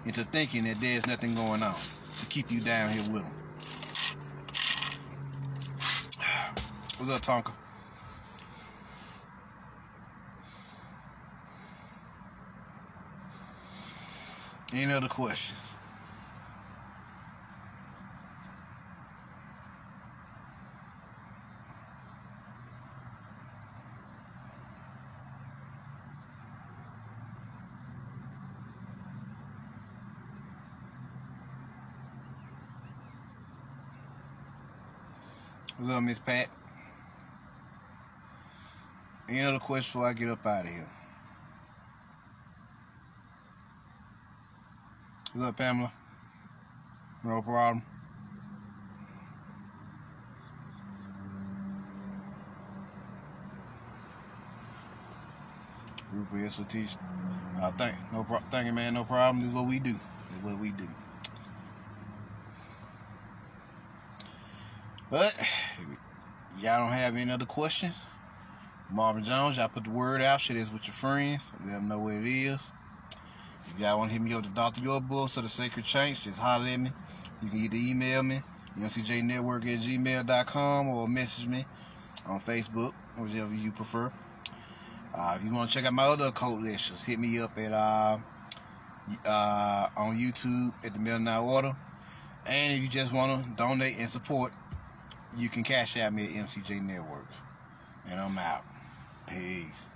Speaker 1: into thinking that there's nothing going on to keep you down here with them. What's up, Tonka? Any other questions? What's up, Miss Pat? Any other questions before I get up out of here? What's up, Pamela? No problem. Group is to teach. Thank you, man. No problem. This is what we do. This is what we do. But y'all don't have any other questions? Marvin Jones, y'all put the word out. Share this with your friends. Let them know what it is. If y'all want to hit me up with the Dr. Your Books or the Sacred Change, just holler at me. You can either email me, mcjnetwork@gmail.com, or message me on Facebook, whichever you prefer. If you want to check out my other occult lectures, hit me up at on YouTube at the Melinated Order. And if you just want to donate and support, you can cash out me at MCJ Network. And I'm out. Peace.